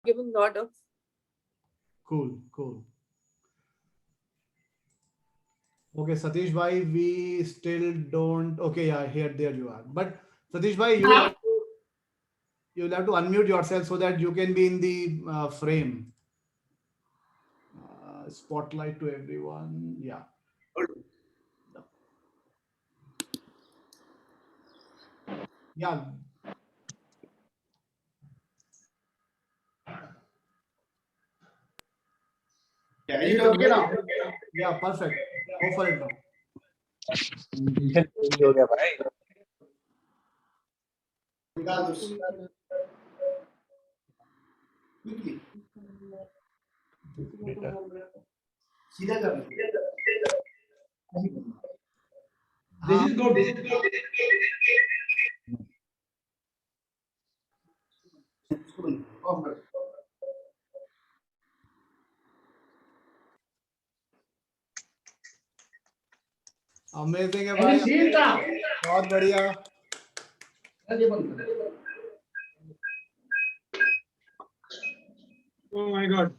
given a lot of. Cool, cool. Okay, Satish bhai, we still don't. Okay, yeah, here, there you are. But Satish bhai, you'll have to unmute yourself so that you can be in the frame. Spotlight to everyone. Yeah. Yeah. Yeah, is it okay now? Yeah, perfect. Go for it now. हो गया भाई निकाल दो सीधा कर This is good. Of कर amazing है भाई, बहुत बढ़िया. Oh my God.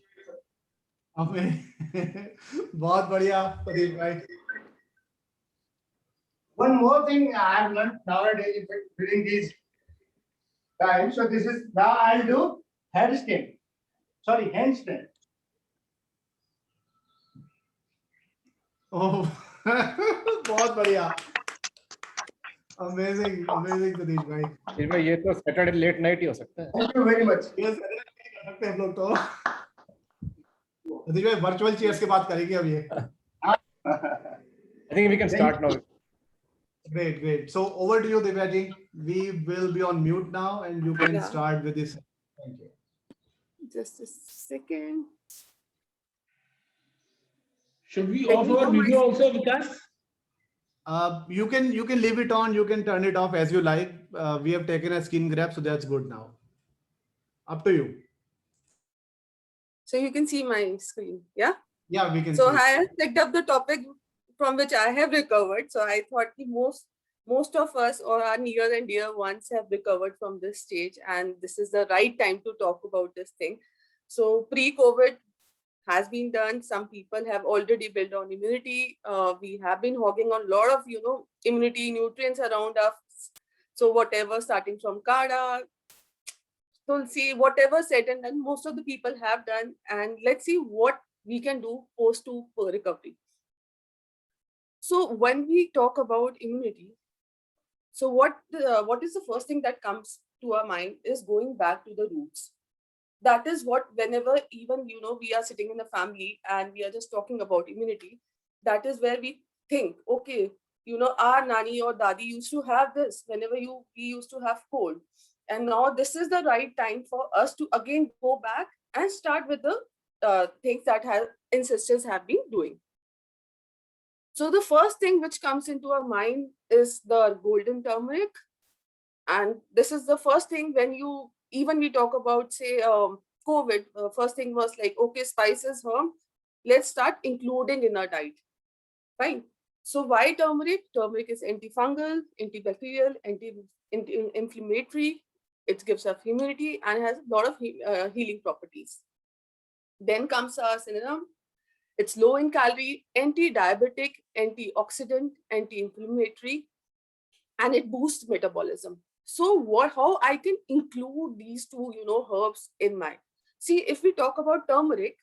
बहुत बढ़िया सतीश भाई. One more thing I have learned nowadays during these times. So this is now I'll do headstand. Sorry, handstand. Oh, बहुत बढ़िया. अमेजिंग अमेजिंग सतीश भाई. इसमें ये तो सैटरडे लेट नाइट ही हो सकता है. Thank you very much. ये कर सकते हैं हम लोग तो. सतीश भाई वर्चुअल चेयर्स की बात करेंगे अब ये. I think we can start now. Great, great. So over to you, Divya ji. We will be on mute now, and you can start with this. Thank you. Just a second. Should we off our video also, Vikas? You can leave it on. You can turn it off as you like. We have taken a screen grab, so that's good now. Up to you. So you can see my screen, yeah? Yeah, we can. So see. I have picked up the topic from which I have recovered. So I thought most of us or our near and dear ones have recovered from this stage, and this is the right time to talk about this thing. So pre-COVID has been done. Some people have already built on immunity. We have been hogging on a lot of immunity nutrients around us. So whatever, starting from Kada, Tulsi, whatever said and done, most of the people have done. And let's see what we can do post to recovery. So when we talk about immunity, so what is the first thing that comes to our mind is going back to the roots. That is what, whenever even we are sitting in a family and we are just talking about immunity, that is where we think, okay, our nani or dadi used to have this whenever we used to have cold, and now this is the right time for us to again go back and start with the things that ancestors have been doing. So the first thing which comes into our mind is the golden turmeric. And this is the first thing when we talk about, say, COVID, first thing was like, okay, spices, herb, let's start including in our diet. Fine. So why turmeric? Turmeric is antifungal, antibacterial, anti-inflammatory. It gives us immunity and has a lot of healing properties. Then comes our cinnamon. It's low in calorie, anti-diabetic, antioxidant, anti-inflammatory, and it boosts metabolism. So how I can include these two, herbs in my, see, if we talk about turmeric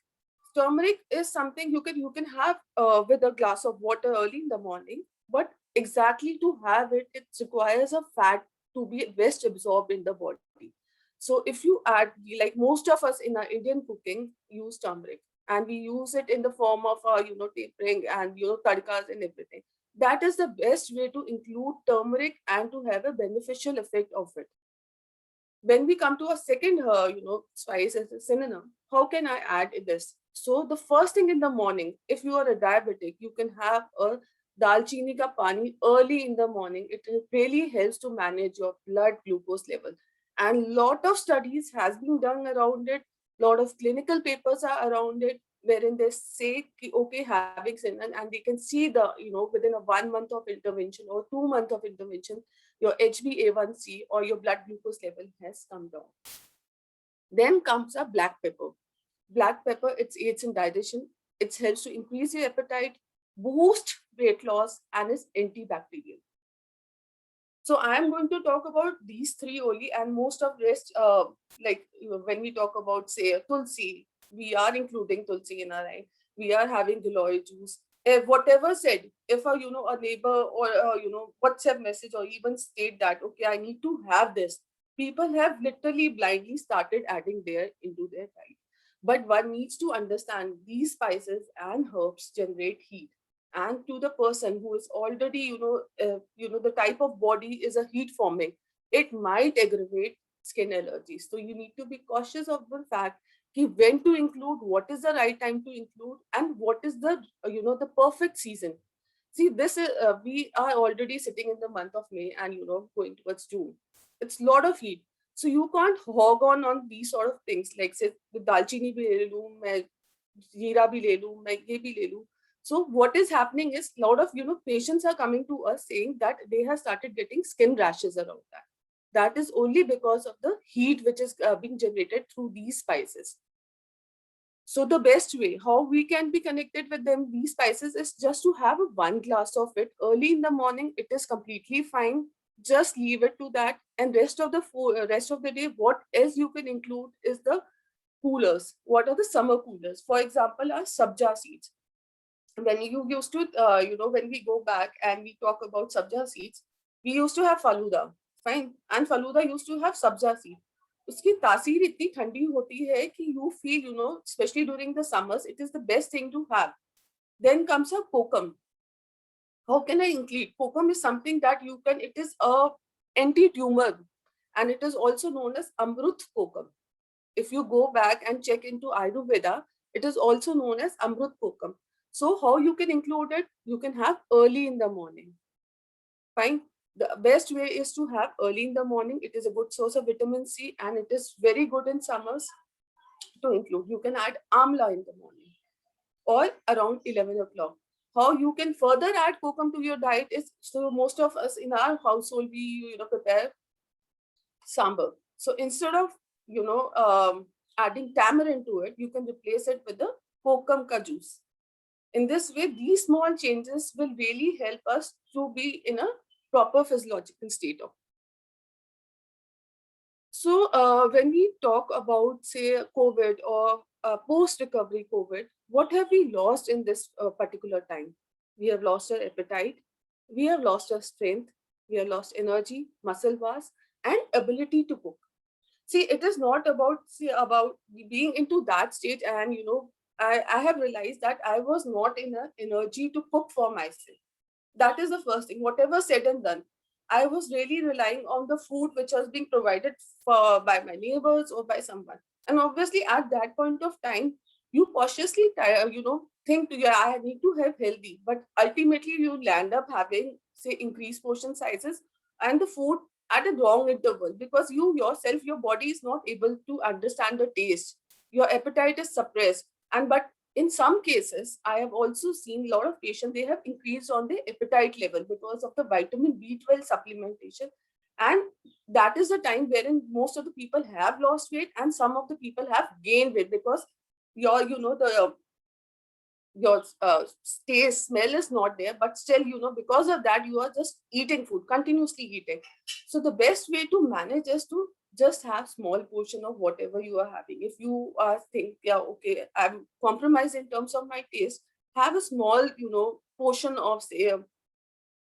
is something you can have with a glass of water early in the morning, but exactly to have it requires a fat to be best absorbed in the body. So if you add, like most of us in our Indian cooking use turmeric, and we use it in the form of tapering and tadkas and everything. That is the best way to include turmeric and to have a beneficial effect of it. When we come to a second spice as a cinnamon, how can I add this? So the first thing in the morning, if you are a diabetic, you can have a dalchini ka pani early in the morning. It really helps to manage your blood glucose level. And lot of studies has been done around it. Lot of clinical papers are around it, wherein they say, okay, having cinnamon, and they can see the, within a 1 month of intervention or 2 months of intervention, your HbA1c or your blood glucose level has come down. Then comes a black pepper. Black pepper, it aids in digestion. It helps to increase your appetite, boost weight loss, and is antibacterial. So I am going to talk about these three only, and most of rest, like when we talk about say tulsi, we are including tulsi in our life. We are having giloy juice. If whatever said, if a a neighbor or WhatsApp message or even state that okay, I need to have this, people have literally blindly started adding there into their diet. But one needs to understand these spices and herbs generate heat, and to the person who is already the type of body is a heat forming, it might aggravate skin allergies. So you need to be cautious of the fact when to include, what is the right time to include, and what is the the perfect season. See, this is we are already sitting in the month of May, and going towards June. It's a lot of heat, so you can't hog on these sort of things like say the dalchini bhi le लूं, मैं जीरा भी ले लूं, मैं ये भी ले लूं. So what is happening is a lot of patients are coming to us saying that they have started getting skin rashes around that. That is only because of the heat which is being generated through these spices. So the best way how we can be connected with them, these spices, is just to have one glass of it early in the morning. It is completely fine. Just leave it to that, and rest of the rest of the day, what else you can include is the coolers. What are the summer coolers? For example, are sabja seeds. When you used to, when we go back and we talk about sabja seeds, we used to have faluda, fine, and faluda used to have sabja seed. उसकी तासीर इतनी ठंडी होती है कि you feel, especially during the summers, it is the best thing to have. Then comes a kokum. How can I include? Kokum is something that you can, it is a anti-tumor, and it is also known as amrut kokum. If you go back and check into Ayurveda, it is also known as amrut kokum. So how you can include it? You can have early in the morning. Fine. The best way is to have early in the morning. It is a good source of vitamin C, and it is very good in summers to include. You can add amla in the morning or around 11 o'clock. How you can further add kokum to your diet is, so most of us in our household, we prepare sambar. So instead of adding tamarind to it, you can replace it with the kokum ka juice. In this way, these small changes will really help us to be in a proper physiological state of. So when we talk about, say, COVID or post-recovery COVID, what have we lost in this particular time? We have lost our appetite, we have lost our strength, we have lost energy, muscle mass, and ability to cook. See, it is not about being into that stage, and I have realized that I was not in an energy to cook for myself. That is the first thing. Whatever said and done, I was really relying on the food which was being provided by my neighbors or by someone. And obviously, at that point of time, you cautiously, think, yeah, I need to have healthy. But ultimately, you land up having, say, increased portion sizes and the food at a wrong interval, because you yourself, your body is not able to understand the taste. Your appetite is suppressed. But in some cases, I have also seen a lot of patients, they have increased on their appetite level because of the vitamin B12 supplementation. And that is the time wherein most of the people have lost weight and some of the people have gained weight, because your taste, smell is not there, but still, because of that, you are just eating food, continuously eating. So the best way to manage is to just have small portion of whatever you are having. If you are think, yeah, okay, I'm compromised in terms of my taste, have a small, portion of, say,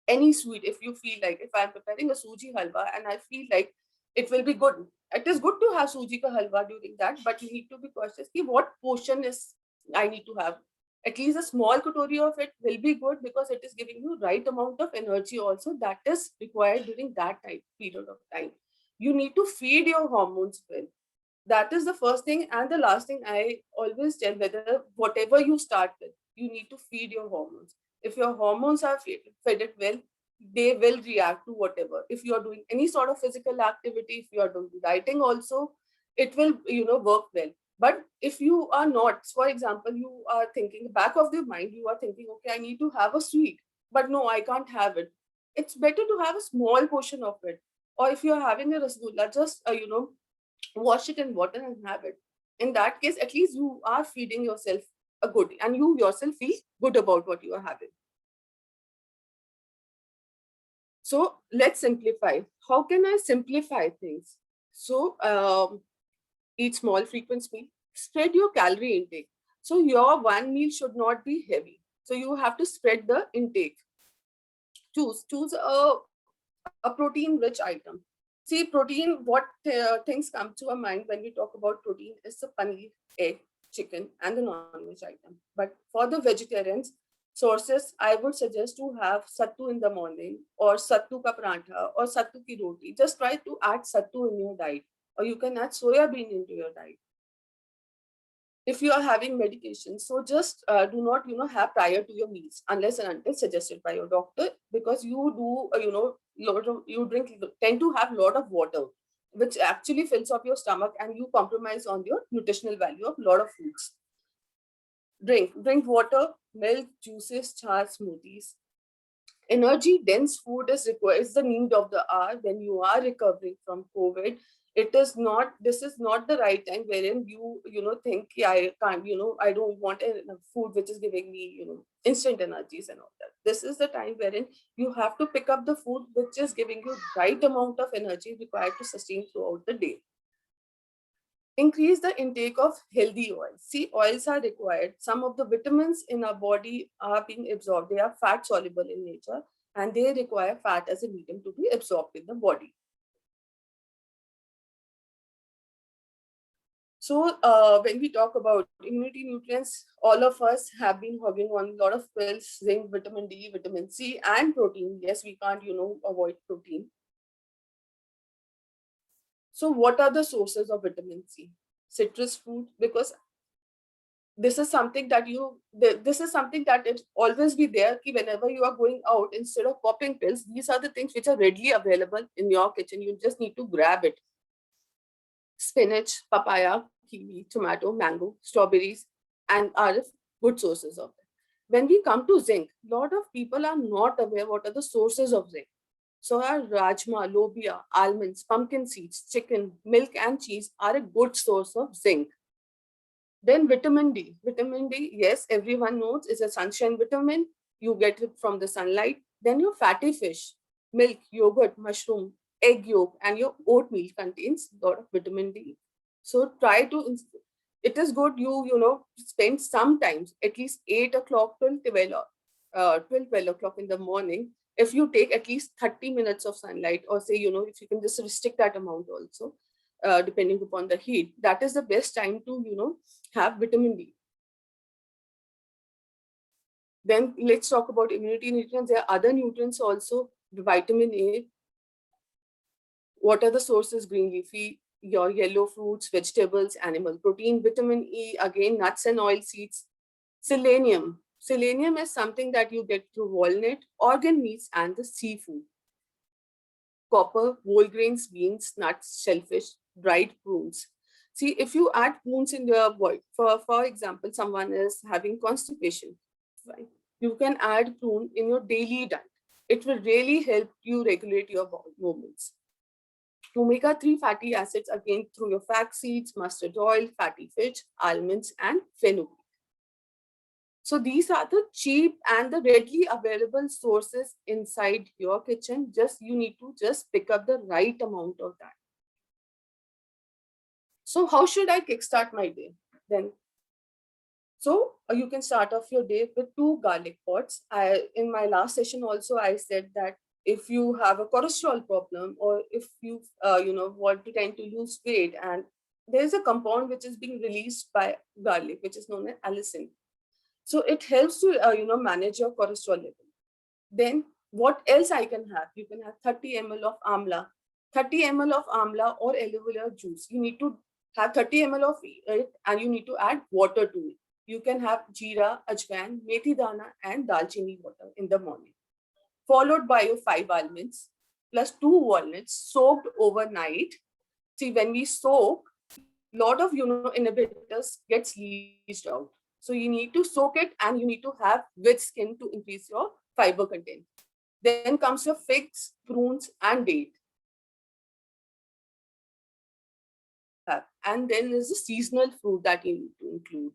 any sweet. If you feel like, if I'm preparing a suji halwa and I feel like it will be good, it is good to have suji ka halwa during that, but you need to be cautious. What portion is I need to have? At least a small katori of it will be good, because it is giving you right amount of energy also that is required during that period of time. You need to feed your hormones well. That is the first thing. And the last thing I always tell, whether whatever you start with, you need to feed your hormones. If your hormones are fed it well, they will react to whatever. If you are doing any sort of physical activity, if you are doing dieting also, it will work well. But if you are not, for example, you are thinking, back of your mind, you are thinking, okay, I need to have a sweet, but no, I can't have it. It's better to have a small portion of it. Or if you're having a rasgulla, just wash it in water and have it. In that case, at least you are feeding yourself a good, and you yourself feel good about what you are having. So let's simplify. How can I simplify things? So eat small frequent meal, spread your calorie intake. So your one meal should not be heavy. So you have to spread the intake. Choose a protein rich item. See, protein, what things come to our mind when we talk about protein is the paneer, egg, chicken, and the non-veg item. But for the vegetarians, sources, I would suggest to have sattu in the morning, or sattu ka parantha, or sattu ki roti. Just try to add sattu in your diet, or you can add soya bean into your diet. If you are having medication, so just do not have prior to your meals unless and until suggested by your doctor, because you do you tend to have a lot of water, which actually fills up your stomach, and you compromise on your nutritional value of a lot of foods. Drink water, milk, juices, chas, smoothies. Energy dense food is required, is the need of the hour when you are recovering from COVID. This is not the right time wherein you think, yeah, I can't, I don't want a food which is giving me, instant energies and all that. This is the time wherein you have to pick up the food which is giving you right amount of energy required to sustain throughout the day. Increase the intake of healthy oils. See, oils are required. Some of the vitamins in our body are being absorbed. They are fat soluble in nature, and they require fat as a medium to be absorbed in the body. So when we talk about immunity nutrients, all of us have been hogging on a lot of pills, zinc, vitamin D, vitamin C, and protein. Yes, we can't, avoid protein. So what are the sources of vitamin C? Citrus fruit, because this is something that it always be there. Whenever you are going out, instead of popping pills, these are the things which are readily available in your kitchen. You just need to grab it. Spinach, papaya, kiwi, tomato, mango, strawberries, and are good sources of it. When we come to zinc, a lot of people are not aware what are the sources of zinc. So our rajma, lobia, almonds, pumpkin seeds, chicken, milk, and cheese are a good source of zinc. Then vitamin D. Vitamin D, yes, everyone knows, is a sunshine vitamin. You get it from the sunlight. Then your fatty fish, milk, yogurt, mushroom, egg yolk, and your oatmeal contains a lot of vitamin D. So try to, it is good you spend sometimes at least 8 o'clock till 12 o'clock in the morning. If you take at least 30 minutes of sunlight, or say, if you can just restrict that amount also, depending upon the heat, that is the best time to, have vitamin D. Then let's talk about immunity nutrients. There are other nutrients also. Vitamin A. What are the sources? Green leafy, your yellow fruits, vegetables, animal protein. Vitamin E, again, nuts and oil seeds. Selenium. Selenium is something that you get through walnut, organ meats, and the seafood. Copper, whole grains, beans, nuts, shellfish, dried prunes. See, if you add prunes in your body, for example, someone is having constipation, right? You can add prune in your daily diet. It will really help you regulate your bowel movements. Omega-3 fatty acids, again, through your flax seeds, mustard oil, fatty fish, almonds, and fenugreek. So these are the cheap and the readily available sources inside your kitchen. You need to just pick up the right amount of that. So how should I kickstart my day then? So you can start off your day with 2 garlic pods. In my last session also, I said that if you have a cholesterol problem, or if you want to tend to lose weight, and there is a compound which is being released by garlic, which is known as allicin. So it helps to manage your cholesterol level. Then what else I can have? You can have 30 ml of amla, 30 ml of amla or aloe vera juice. You need to have 30 ml of it, and you need to add water to it. You can have jeera, ajwain, methi dana, and dalchini water in the morning, followed by your 5 almonds plus 2 walnuts soaked overnight. See, when we soak, lot of inhibitors gets leached out. So you need to soak it, and you need to have wet skin to increase your fiber content. Then comes your figs, prunes, and date. And then there's the seasonal fruit that you need to include.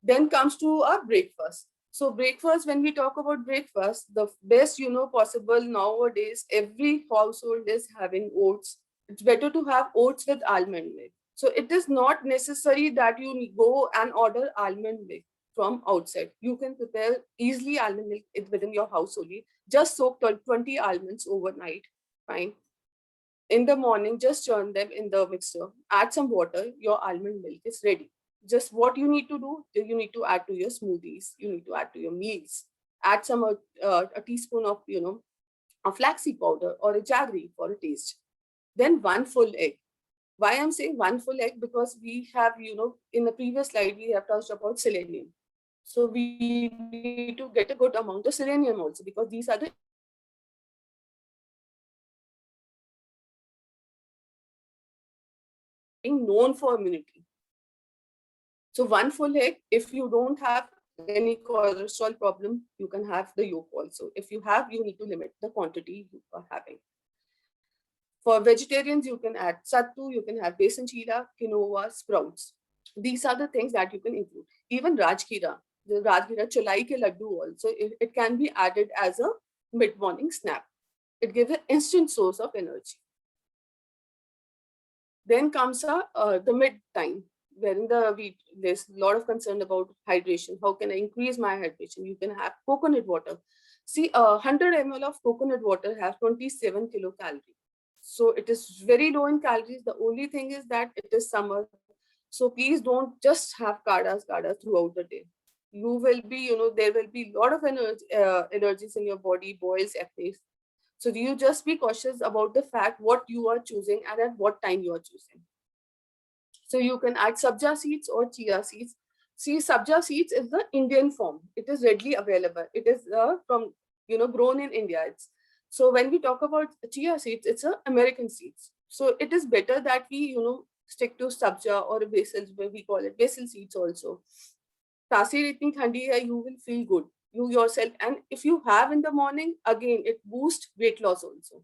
Then comes to our breakfast. So breakfast, when we talk about breakfast, the best possible nowadays, every household is having oats. It's better to have oats with almond milk. So it is not necessary that you go and order almond milk from outside. You can prepare easily almond milk within your house only. Just soak 20 almonds overnight. Fine. In the morning, just churn them in the mixer. Add some water. Your almond milk is ready. Just what you need to do, you need to add to your smoothies, you need to add to your meals, add some a teaspoon of a flaxseed powder or a jaggery for a taste. Then one full egg. Why I'm saying one full egg? Because we have in the previous slide we have touched about selenium. So we need to get a good amount of selenium also, because these are the being known for immunity. So one full egg, if you don't have any cholesterol problem, you can have the yolk also. If you have, you need to limit the quantity you are having. For vegetarians, you can add sattu, you can have besan chila, quinoa, sprouts. These are the things that you can include. Even rajgira, the rajgira chalai ke laddu also, it can be added as a mid-morning snack. It gives an instant source of energy. Then comes the mid time, wherein there's a lot of concern about hydration. How can I increase my hydration? You can have coconut water. See, 100 ml of coconut water has 27 kilocalories. So it is very low in calories. The only thing is that it is summer. So please don't just have kadas throughout the day. You will be, there will be a lot of energies in your body, boils, acne. So you just be cautious about the fact what you are choosing and at what time you are choosing. So you can add sabja seeds or chia seeds. See, sabja seeds is the Indian form. It is readily available. It is from, grown in India. So when we talk about chia seeds, it's American seeds. So it is better that we, stick to sabja or basil, where we call it basil seeds also. Tasir itni thandi hai, you will feel good. You yourself, and if you have in the morning, again it boosts weight loss also.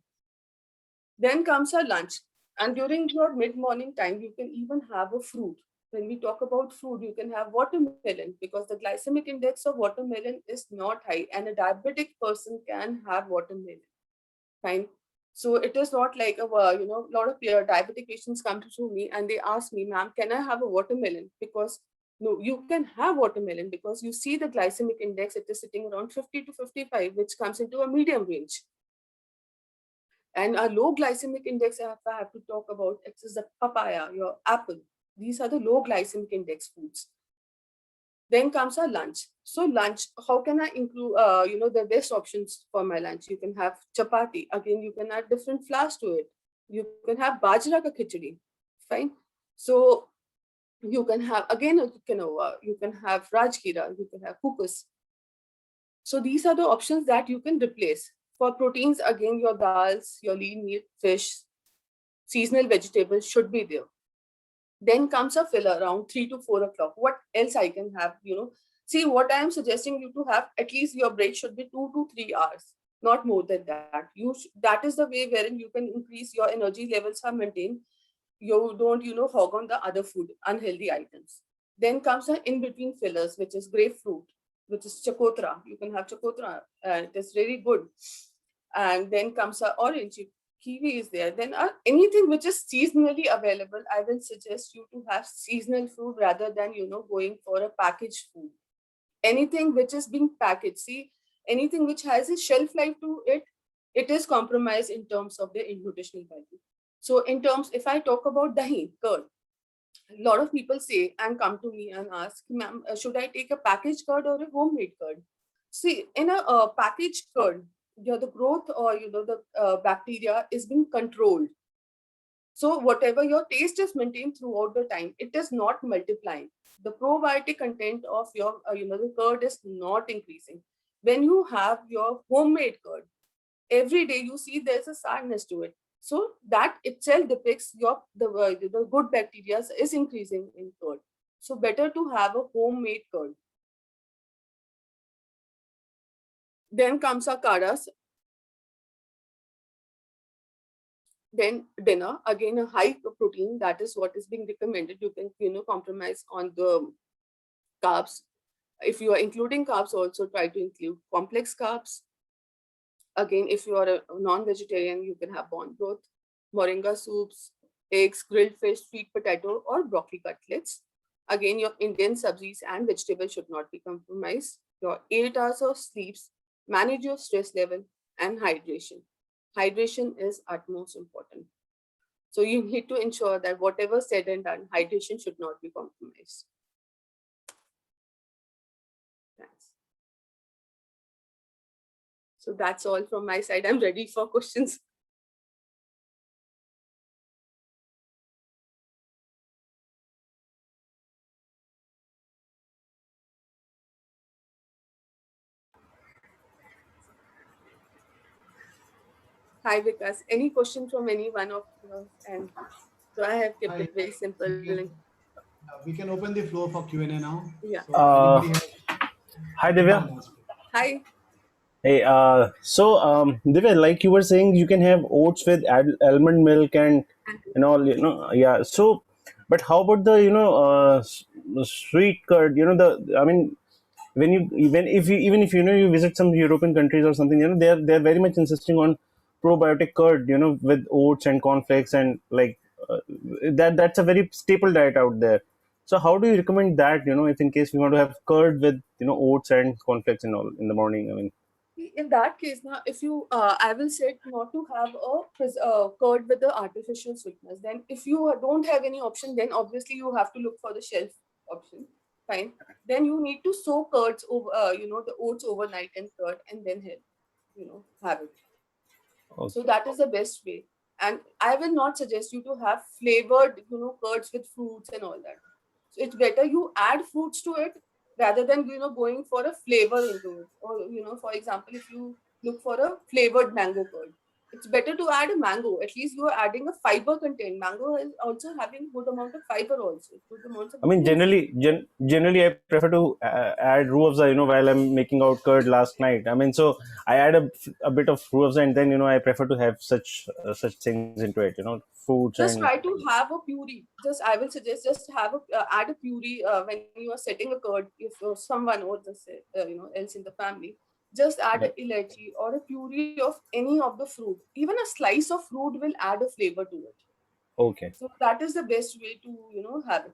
Then comes our lunch, and during your mid-morning time you can even have a fruit. When we talk about fruit, you can have watermelon, because the glycemic index of watermelon is not high, and a diabetic person can have watermelon. Fine. So it is not like a lot of diabetic patients come to me and they ask me, ma'am, can I have a watermelon? Because no, you can have watermelon, because you see the glycemic index, it is sitting around 50 to 55, which comes into a medium range. And a low glycemic index, if I have to talk about, it is the papaya, your apple. These are the low glycemic index foods. Then comes our lunch. So lunch, how can I include, the best options for my lunch? You can have chapati. Again, you can add different flours to it. You can have bajra ka khichdi. Fine. So you can have, again, quinoa. You can have rajgira. You can have 𝐿. So these are the options that you can replace. For proteins, again, your dals, your lean meat, fish, seasonal vegetables should be there. Then comes a filler around 3 to 4 o'clock. What else I can have, See, what I am suggesting you to have, at least your break should be 2 to 3 hours, not more than that. That is the way wherein you can increase your energy levels are maintained. You don't, hog on the other food, unhealthy items. Then comes the in-between fillers, which is grapefruit, which is chakotra. You can have chakotra, it is really good. And then comes a orange. Kiwi is there. Then anything which is seasonally available, I will suggest you to have seasonal food rather than, going for a packaged food. Anything which is being packaged, see, anything which has a shelf life to it, it is compromised in terms of the nutritional value. So in terms, if I talk about dahi, curd, a lot of people say and come to me and ask, ma'am, should I take a packaged curd or a homemade curd? See, in a packaged curd, the growth or the bacteria is being controlled. So whatever your taste is maintained throughout the time, it is not multiplying. The probiotic content of your the curd is not increasing. When you have your homemade curd, every day you see there's a sadness to it. So that itself depicts the good bacteria is increasing in curd. So better to have a homemade curd. Then comes our kadas. Then dinner, again a high protein, that is what is being recommended. You can, compromise on the carbs. If you are including carbs, also try to include complex carbs. Again, if you are a non-vegetarian, you can have bone broth, moringa soups, eggs, grilled fish, sweet potato, or broccoli cutlets. Again, your Indian sabzis and vegetables should not be compromised. Your 8 hours of sleeps, manage your stress level, and hydration. Hydration is utmost important. So you need to ensure that whatever said and done, hydration should not be compromised. Thanks. So that's all from my side. I'm ready for questions. Hi, Vikas. Any question from any one of you? And so I have kept it very simple. We can open the floor for Q&A now. Yeah. So hi, Divya. Hi. Hey, Divya, like you were saying, you can have oats with almond milk and all, yeah. So, but how about the, sweet curd? When even if you visit some European countries or something, they're very much insisting on probiotic curd, with oats and cornflakes and that's a very staple diet out there. So how do you recommend that, if in case we want to have curd with, oats and cornflakes and all in the morning? In that case, now, if you, I will say not to have a curd with the artificial sweetness. Then if you don't have any option, then obviously you have to look for the shelf option. Fine. Then you need to soak curds over, the oats overnight in curd and then have it. Okay. So that is the best way. And I will not suggest you to have flavored, curds with fruits and all that. So it's better you add fruits to it rather than, going for a flavor into it. Or, for example, if you look for a flavored mango curd, it's better to add a mango. At least you are adding a fiber content. Mango is also having good amount of fiber also. Good amounts of Generally, I prefer to add roux afza, while I'm making out curd last night. So I add a bit of roux afza and then, I prefer to have such things into it, fruits just and... try to have a puree. I will suggest just have add a puree when you are setting a curd. If someone or else in the family, just add a elaichi or a puree of any of the fruit. Even a slice of fruit will add a flavor to it. Okay. So that is the best way to have it.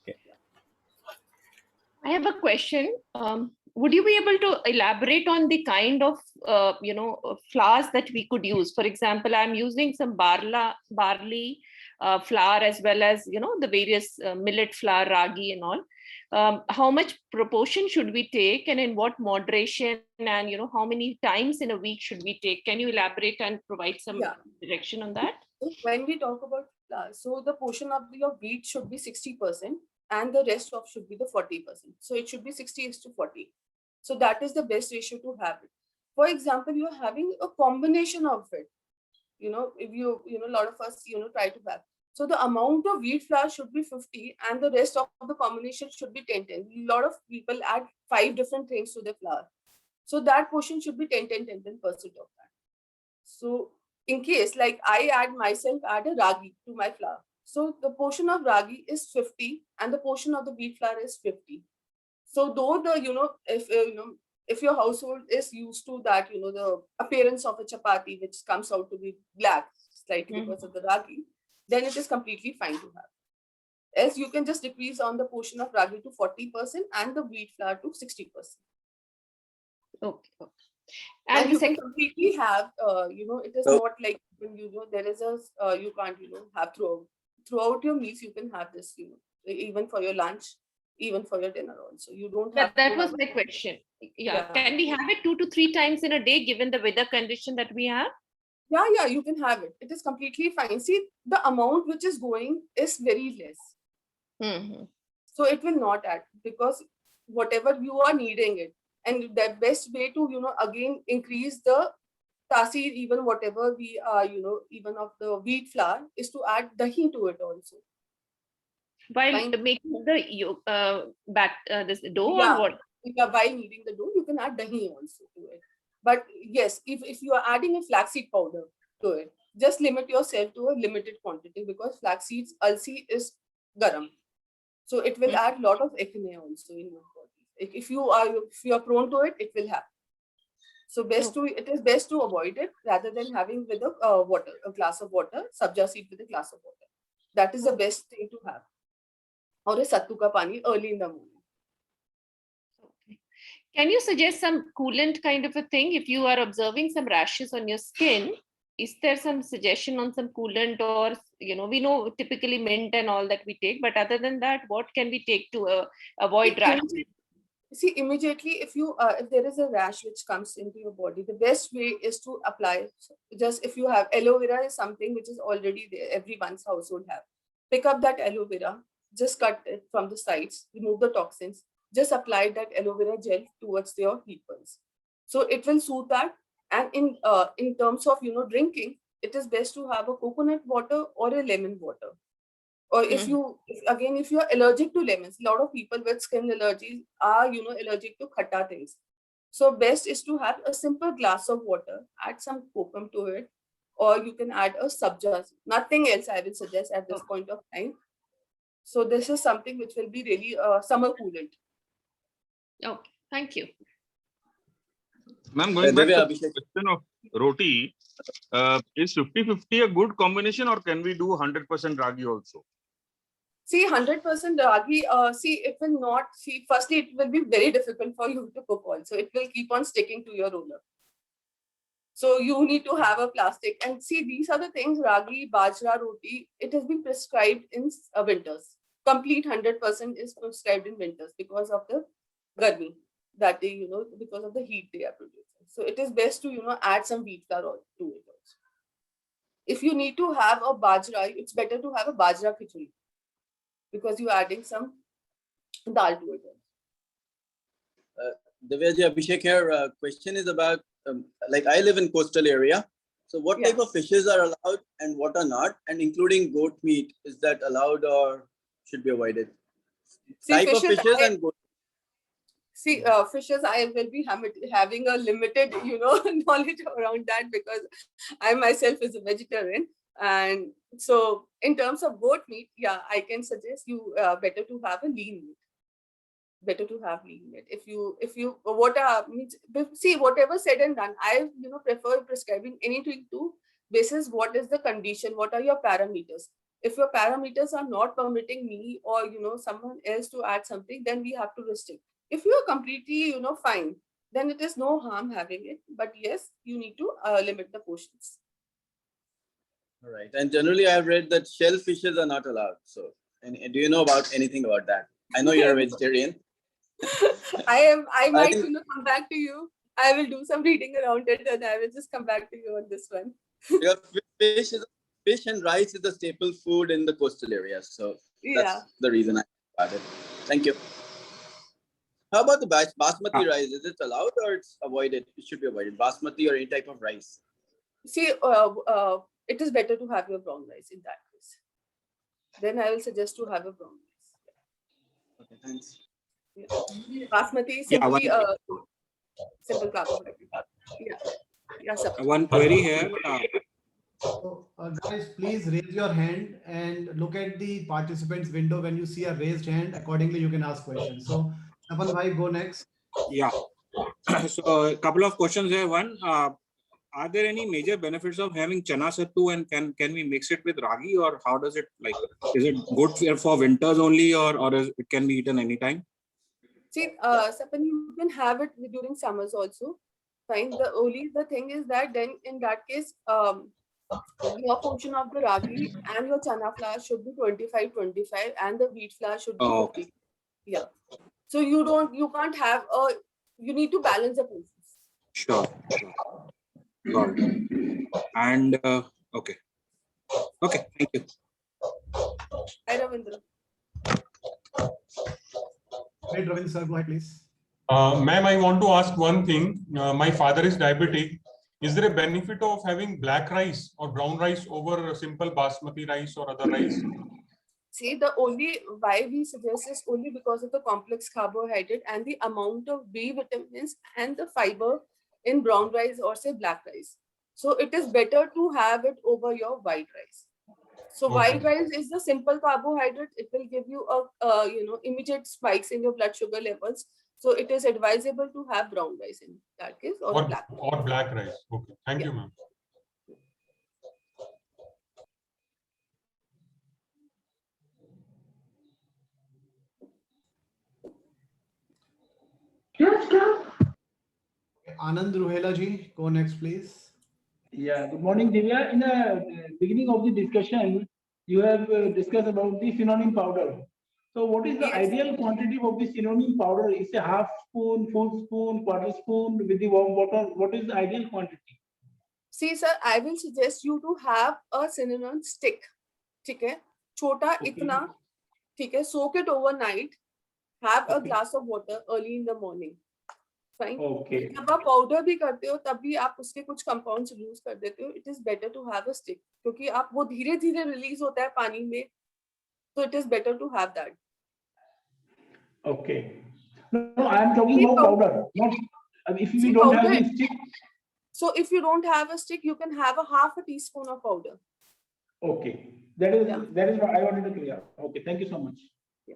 Okay. I have a question. Would you be able to elaborate on the kind of flours that we could use? For example, I'm using some barley flour, as well as the various millet flour, ragi and all. How much proportion should we take, and in what moderation, and how many times in a week should we take? Can you elaborate and provide some direction on that? When we talk about flour, so the portion of your wheat should be 60%. And the rest of should be the 40%. So it should be 60:40. So that is the best ratio to have it. For example, you're having a combination of it. If a lot of us, try to have. So the amount of wheat flour should be 50 and the rest of the combination should be 10-10. A lot of people add 5 different things to the flour. So that portion should be 10-10% of that. So in case like I add a ragi to my flour. So the portion of ragi is 50 and the portion of the wheat flour is 50. So though if your household is used to that, the appearance of a chapati, which comes out to be black slightly because of the ragi, then it is completely fine to have. Else you can just decrease on the portion of ragi to 40% and the wheat flour to 60%. Okay. And you can completely have, it is not like when there is you can't, have throughout your meals, you can have this, even for your lunch, even for your dinner also. You don't have. That was my question. Yeah. Can we have it 2 to 3 times in a day, given the weather condition that we have? Yeah, you can have it. It is completely fine. See, the amount which is going is very less. So it will not add, because whatever you are needing it. And the best way to, again, increase the tasir, even whatever we are, even of the wheat flour, is to add dahi to it also. While making the this dough, or what? While kneading the dough, you can add dahi also to it. But yes, if you are adding a flaxseed powder to it, just limit yourself to a limited quantity because flax seeds, alsi is garam. So it will add a lot of acne also in your body. If you are prone to it, it will happen. So it is best to avoid it rather than having with a glass of water, sabja seed with a glass of water. That is the best thing to have. Or a sattu ka pani early in the morning. Okay. Can you suggest some coolant kind of a thing? If you are observing some rashes on your skin, is there some suggestion on some coolant, or, we know typically mint and all that we take, but other than that, what can we take to avoid rashes? See, immediately if there is a rash which comes into your body, the best way is to apply, just if you have aloe vera is something which is already there, everyone's household have. Pick up that aloe vera, just cut it from the sides, remove the toxins, just apply that aloe vera gel towards your heat burns. So it will soothe that. And in terms of drinking, it is best to have a coconut water or a lemon water. Or if you are allergic to lemons, a lot of people with skin allergies are allergic to khatta things. So best is to have a simple glass of water, add some kokum to it, or you can add a sabja. Nothing else I will suggest at this point of time. So this is something which will be really summer coolant. Okay, thank you. Ma'am, going back to the question of roti, is 50-50 a good combination, or can we do 100% ragi also? See, 100% ragi, it will not, firstly, it will be very difficult for you to cook also. It will keep on sticking to your roller. So you need to have a plastic. And see, these are the things, ragi, bajra, roti, it has been prescribed in winters. Complete 100% is prescribed in winters because of the garmi that they, because of the heat they are producing. So it is best to, add some wheat flour to it also. If you need to have a bajra, it's better to have a bajra khichdi, because you're adding some dal to it. Divya Abhishek here. Question is about, like I live in coastal area. So what type of fishes are allowed and what are not? And including goat meat, is that allowed or should be avoided? Type of fishes and goat. See, fishes, I will be having a limited, knowledge around that because I myself is a vegetarian. And so in terms of goat meat, I can suggest you better to have a lean meat. Better to have lean meat. If you whatever said and done, I prefer prescribing anything to basis what is the condition, what are your parameters. If your parameters are not permitting me or someone else to add something, then we have to restrict. If you are completely fine, then it is no harm having it. But yes, you need to limit the portions. All right. And generally, I've read that shellfishes are not allowed. So, and do you know about anything about that? I know you're a vegetarian. I might come back to you. I will do some reading around it and I will just come back to you on this one. Because fish and rice is the staple food in the coastal areas. So that's the reason I added. Thank you. How about the basmati rice? Is it allowed or it's avoided? It should be avoided. Basmati or any type of rice? See, it is better to have your brown rice in that case. Then I will suggest to have a brown rice. Okay, thanks. Basmati is simply simple carbohydrate. One query here. So, guys, please raise your hand and look at the participants window. When you see a raised hand, accordingly you can ask questions. So, Tapan bhai, go next. Yeah. So a couple of questions here. One, are there any major benefits of having chana sattu, and can we mix it with ragi, or how does it, like, is it good for winters only, or it can be eaten anytime? See, Sapan, you can have it during summers also. Fine. The thing is that then in that case, your portion of the ragi and your chana flour should be 25-25 and the wheat flour should be 50. Okay. Yeah. So you can't have you need to balance the portions. Sure. Got it. And okay, thank you. Hi, Ravindra. Wait, Ravindra sir, go ahead, please. Ma'am, I want to ask one thing. My father is diabetic. Is there a benefit of having black rice or brown rice over simple basmati rice or other rice? See, the only why we suggest is only because of the complex carbohydrate and the amount of B vitamins and the fiber in brown rice or say black rice. So it is better to have it over your white rice. So white rice is the simple carbohydrate. It will give you a immediate spikes in your blood sugar levels. So it is advisable to have brown rice in that case, or black. Or black rice. Okay. Thank you, ma'am. Anand Ruhela ji, go next, please. Yeah, good morning, Divya. In the beginning of the discussion, you have discussed about the synonym powder. So what is the ideal quantity of the synonym powder? Is a half spoon, full spoon, quarter spoon with the warm water? What is the ideal quantity? See, sir, I will suggest you to have a cinnamon stick. Okay? Chota itna. Okay? Soak it overnight. Have a glass of water early in the morning. Fine. Okay. जब आप powder भी करते हो तब भी आप उसके कुछ कंपाउंड्स यूज कर देते हो. It is better to have a stick क्योंकि आप वो धीरे धीरे रिलीज होता है पानी में. So it is better to have that. Okay. No, I am talking about powder. Not if we don't have a stick. So if you don't have a stick, you can have a half a teaspoon of powder. Okay. That is what I wanted to clear. Okay. Thank you so much. Yeah.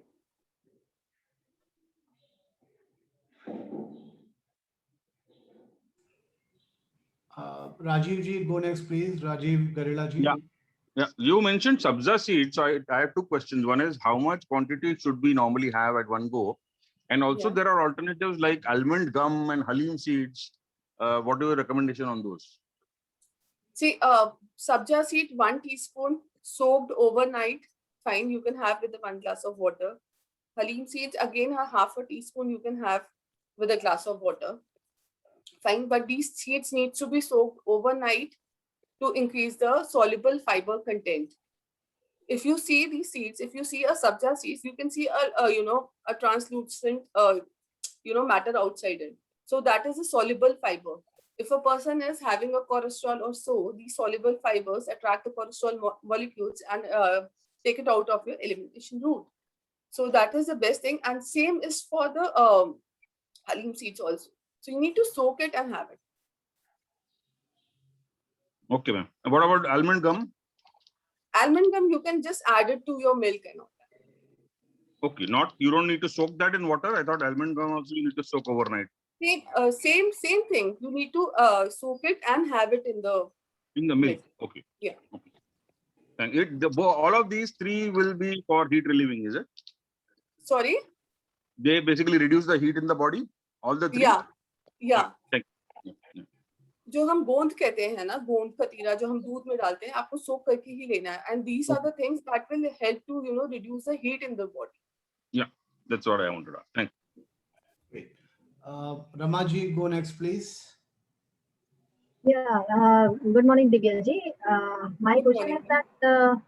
Rajiv ji, go next, please. Rajiv Garila ji. Yeah. You mentioned sabza seeds. So I have two questions. One is how much quantity should we normally have at one go? And also there are alternatives like almond gum and halim seeds. What is your recommendation on those? See, sabja seed, 1 teaspoon soaked overnight. Fine, you can have with 1 glass of water. Halim seeds, again, half a teaspoon you can have with a glass of water. Fine, but these seeds need to be soaked overnight to increase the soluble fiber content. If you see these seeds, if you see a sabja seeds, you can see a translucent matter outside it. So that is a soluble fiber. If a person is having a cholesterol or so, these soluble fibers attract the cholesterol molecules and take it out of your elimination route. So that is the best thing. And same is for the halim seeds also. So you need to soak it and have it. Okay, ma'am. What about almond gum? Almond gum, you can just add it to your milk and all that. Okay, you don't need to soak that in water. I thought almond gum also you need to soak overnight. Same thing. You need to soak it and have it in the milk. Okay. Yeah. Okay. And all of these three will be for heat relieving, is it? Sorry? They basically reduce the heat in the body. All the three. Yeah. Thank you. Yeah. जो हम गोंद कहते हैं ना, गोंद खतीरा जो हम दूध में डालते हैं, आपको सोक करके ही लेना है. And these are the things that will help to reduce the heat in the body. Yeah, that's what I wanted to ask. Thank you. Great. Ramaji, go next, please. Yeah. Good morning, Divya ji. My question is that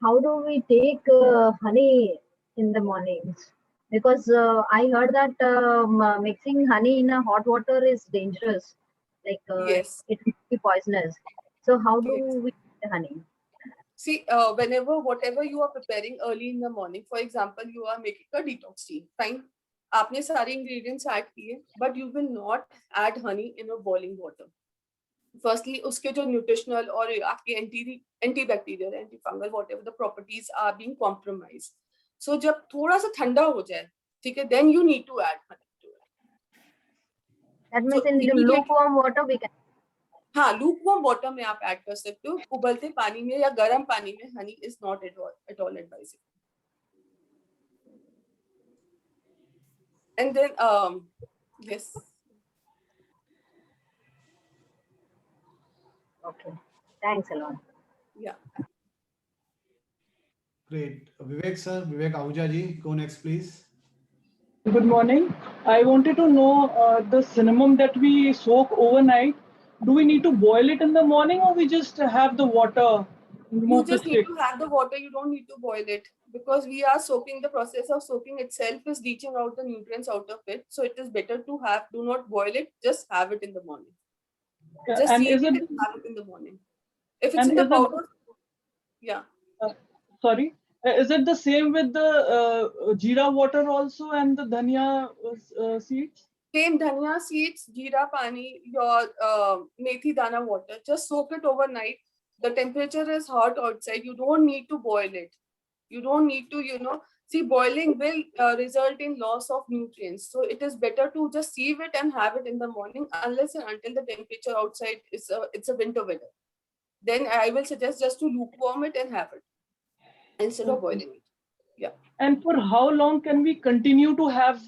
how do we take honey in the mornings? Because I heard that mixing honey in a hot water is dangerous. Like yes, it will be poisonous. So how do we eat the honey? See, whatever you are preparing early in the morning, for example, you are making a detox tea. Fine. आपने सारे ingredients add किए, but you will not add honey in a boiling water. Firstly, उसके जो nutritional और आपके antibacterial, antifungal, whatever the properties are being compromised. So जब थोड़ा सा ठंडा हो जाए, ठीक है, then you need to add honey. That means in the lukewarm water we can. हाँ, lukewarm water में आप add कर सकते हो. उबलते पानी में या गर्म पानी में honey is not at all advisable. And then yes. Okay. Thanks a lot. Yeah. Great. Vivek sir, Vivek Ahuja ji, go next, please. Good morning. I wanted to know the cinnamon that we soak overnight. Do we need to boil it in the morning or we just have the water? You just need to have the water. You don't need to boil it because we are soaking. The process of soaking itself is leaching out the nutrients out of it. So it is better to have. Do not boil it. Just have it in the morning. Just see it and have it in the morning. If it's in the powder, yeah. Sorry. Is it the same with the jeera water also and the dhania seeds? Same dhania seeds, jeera pani, your methi dana water. Just soak it overnight. The temperature is hot outside. You don't need to boil it. You don't need to, see, boiling will result in loss of nutrients. So it is better to just sieve it and have it in the morning, unless and until the temperature outside is it's a winter weather. Then I will suggest just to lukewarm it and have it instead of boiling it. Yeah. And for how long can we continue to have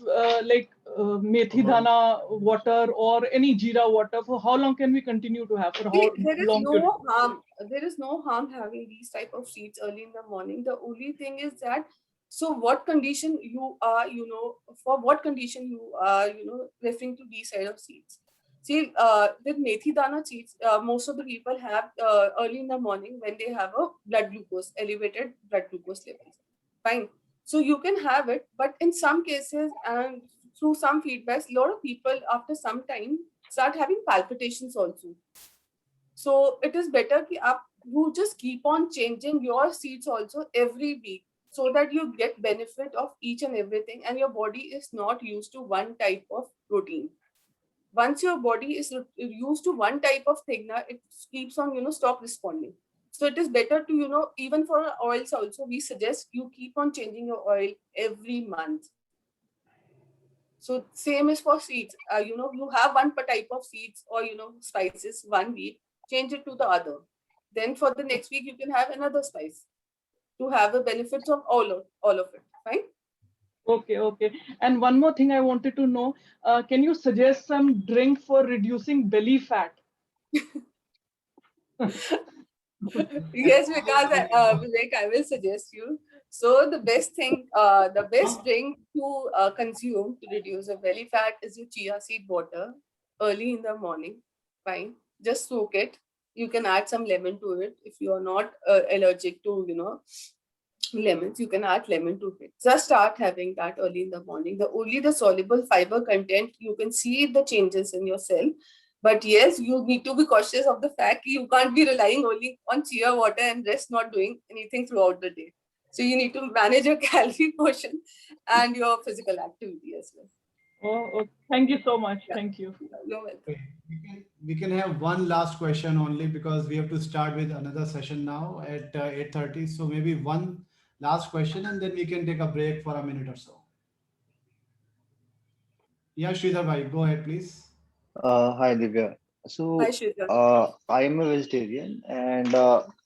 methi dana water or any jeera water? For how long can we continue to have? For how There is long? no harm. There is no harm having these type of seeds early in the morning. The only thing is that, so what condition you are, for what condition you are, referring to these type of seeds. See, with methi dana seeds, most of the people have early in the morning when they have a blood glucose, elevated blood glucose levels. Fine. So you can have it, but in some cases and through some feedbacks, a lot of people after some time start having palpitations also. So it is better that you just keep on changing your seeds also every week, so that you get benefit of each and everything, and your body is not used to one type of protein. Once your body is used to one type of thing, now it keeps on, stop responding. So it is better to, even for oils also, we suggest you keep on changing your oil every month. So same is for seeds. You have one type of seeds or, spices 1 week, change it to the other. Then for the next week, you can have another spice to have the benefits of all of it. Fine? Okay. And one more thing I wanted to know, can you suggest some drink for reducing belly fat? Yes, because Vivek, I will suggest you. So the best thing, the best drink to consume to reduce the belly fat is your chia seed water early in the morning. Fine. Just soak it. You can add some lemon to it. If you are not allergic to, lemons, you can add lemon to it. Just start having that early in the morning. Only the soluble fiber content, you can see the changes in your cell. But yes, you need to be cautious of the fact you can't be relying only on chia water and rest not doing anything throughout the day. So you need to manage your calorie portion and your physical activity as well. Oh, thank you so much. Yeah. Thank you. You're welcome. We can have one last question only, because we have to start with another session now at 8:30. So maybe one last question and then we can take a break for a minute or so. Yeah, Sridhar bhai, go ahead, please. Hi, Divya. So, Hi, I am a vegetarian and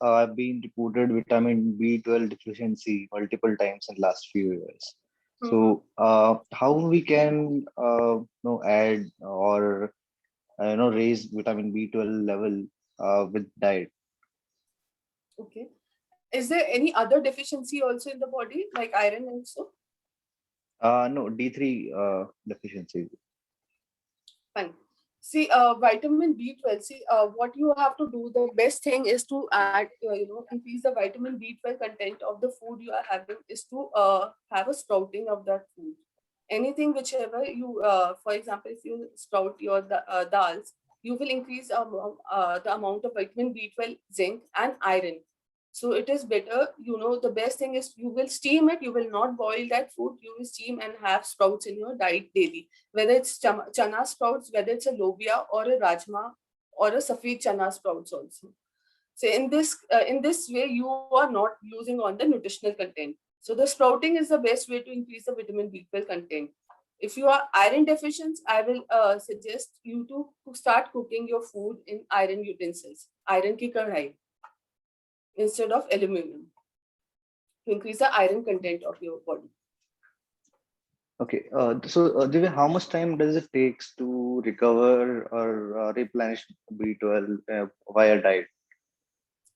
I've been reported vitamin B12 deficiency multiple times in last few years. So, how we can add or raise vitamin B12 level with diet? Okay. Is there any other deficiency also in the body, like iron also? No, D3 deficiency. Fine. See, vitamin B12, what you have to do, the best thing is to add, increase the vitamin B12 content of the food you are having, is to have a sprouting of that food. Anything whichever you, for example, if you sprout your dals, you will increase the amount of vitamin B12, zinc and iron. So it is better, the best thing is you will steam it, you will not boil that food, you will steam and have sprouts in your diet daily. Whether it's chana sprouts, whether it's a lobia or a rajma or a safed chana sprouts also. So in this way, you are not losing on the nutritional content. So the sprouting is the best way to increase the vitamin B12 content. If you are iron deficient, I will suggest you to start cooking your food in iron utensils, iron ki kadhai, instead of aluminum, to increase the iron content of your body. Okay, so Divya, how much time does it take to recover or replenish B12 via diet?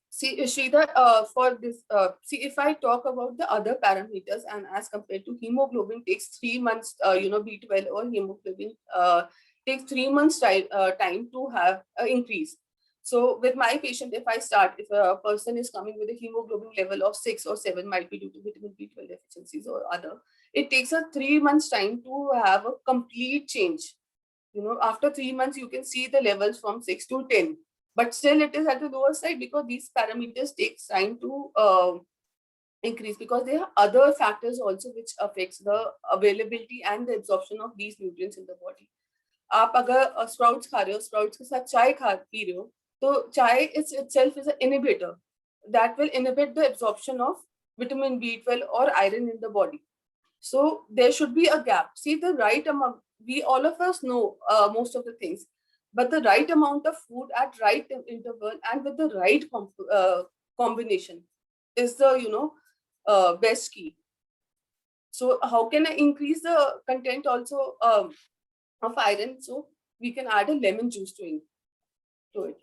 See, Sridhar, for this, if I talk about the other parameters, and as compared to hemoglobin takes 3 months, B12 or hemoglobin takes 3 months time to have an increase. So with my patient, if a person is coming with a hemoglobin level of 6 or 7, might be due to vitamin B12 deficiencies or other, it takes a 3 months time to have a complete change. After 3 months, you can see the levels from 6 to 10. But still it is at the lower side because these parameters take time to increase, because there are other factors also which affects the availability and the absorption of these nutrients in the body. आप अगर sprouts खा रहे हो, sprouts के साथ चाय P रहे हो, तो चाय itself is an inhibitor that will inhibit the absorption of vitamin B12 or iron in the body. So there should be a gap. See, the right amount, we all of us know most of the things, but the right amount of food at right interval and with the right combination is the best key. So how can I increase the content also of iron? So we can add a lemon juice to it.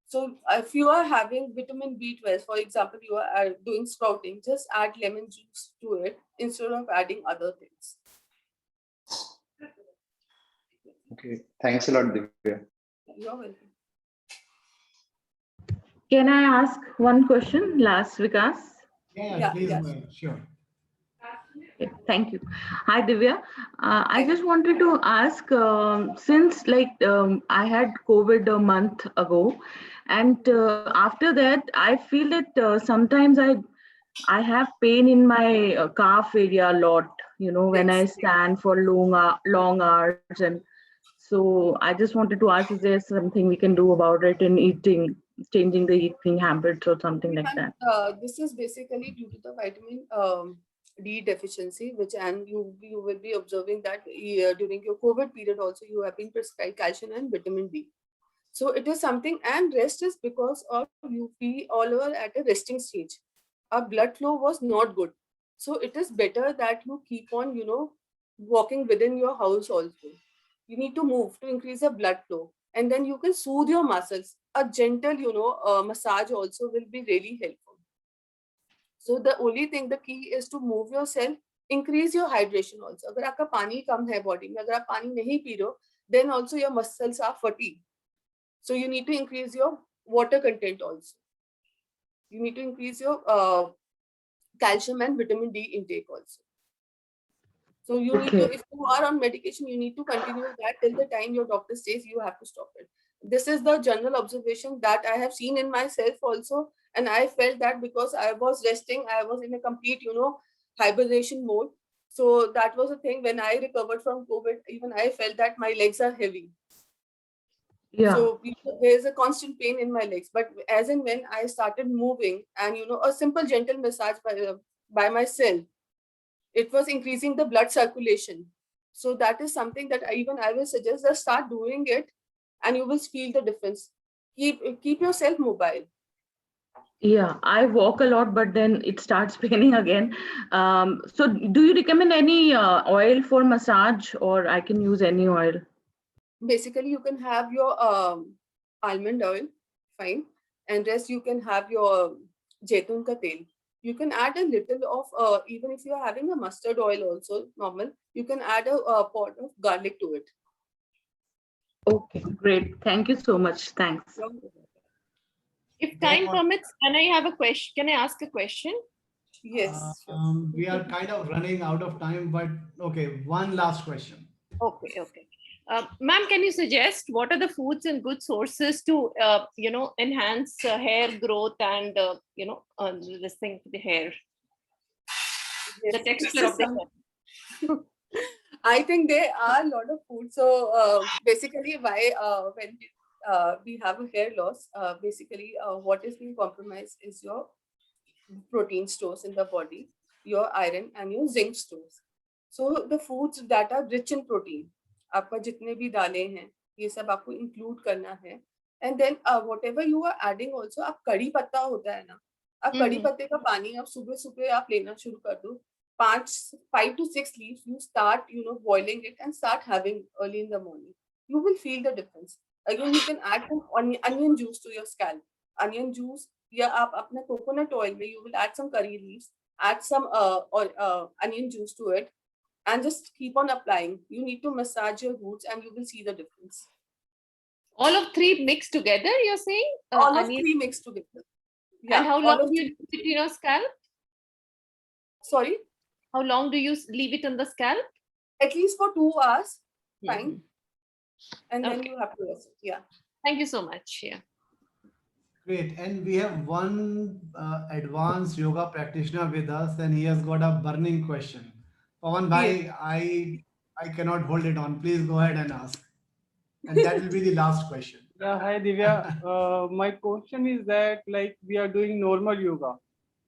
So if you are having vitamin B12, for example, you are doing sprouting, just add lemon juice to it instead of adding other things. Okay, thanks a lot, Divya. You're welcome. Can I ask one question, last Vikas? Yeah, please, sure. Okay, thank you. Hi, Divya. I just wanted to ask, since I had COVID a month ago, and after that, I feel that sometimes I have pain in my calf area a lot, when I stand for long hours. And so I just wanted to ask, is there something we can do about it in changing the eating habits or something like that? This is basically due to the vitamin D deficiency, and you will be observing that during your COVID period also you have been prescribed calcium and vitamin D. So it is something, and rest is because of we all were at a resting stage. Our blood flow was not good. So it is better that you keep on, walking within your house also. You need to move to increase the blood flow, and then you can soothe your muscles. A gentle, massage also will be really helpful. So the only thing, the key is to move yourself, increase your hydration also. अगर आपका पानी कम है body में, अगर आप पानी नहीं P रहे हो, then also your muscles are fatigued. So you need to increase your water content also. You need to increase your calcium and vitamin D intake also. So you need to, if you are on medication, you need to continue that till the time your doctor says you have to stop it. This is the general observation that I have seen in myself also. And I felt that because I was resting, I was in a complete, hibernation mode. So that was the thing. When I recovered from COVID, even I felt that my legs are heavy. Yeah. So there's a constant pain in my legs. But as and when I started moving and, a simple gentle massage by myself, it was increasing the blood circulation. So that is something that I will suggest that start doing it, and you will feel the difference. Keep yourself mobile. Yeah, I walk a lot, but then it starts paining again. So do you recommend any oil for massage, or I can use any oil? Basically, you can have your almond oil, fine. And rest you can have your 𝐿 ka tel. You can add a little of, even if you're having a mustard oil also, normal, you can add a pot of garlic to it. Okay, great. Thank you so much. Thanks. If time permits, can I have a question? Can I ask a question? Yes. We are kind of running out of time, but okay, one last question. Okay. Ma'am, can you suggest what are the foods and good sources to, enhance hair growth and, this thing, the hair, yes, the texture of the hair? I think there are a lot of food. So basically, why when we have a hair loss, basically what is being compromised is your protein stores in the body, your iron and your zinc stores. So the foods that are rich in protein, आपका जितने भी दालें हैं, ये सब आपको include करना है. And then whatever you are adding also, आप कड़ी पत्ता होता है ना, आप कड़ी पत्ते का पानी आप सुबह आप लेना शुरू कर दो. 5 to 6 leaves, you start, boiling it and start having early in the morning. You will feel the difference. Again, you can add some onion juice to your scalp. Onion juice, या आप अपना coconut oil में, you will add some curry leaves, add some onion juice to it, and just keep on applying. You need to massage your roots and you will see the difference. All of three mixed together, you're saying? All of three mixed together. Yeah. And how long do you leave it in your scalp? Sorry? How long do you leave it on the scalp? At least for 2 hours. Fine. And then you have to rest it. Yeah. Thank you so much. Yeah. Great. And we have one advanced yoga practitioner with us, and he has got a burning question. Pawan bhai, I cannot hold it on. Please go ahead and ask. And that will be the last question. Yeah, hi Divya. My question is that like we are doing normal yoga.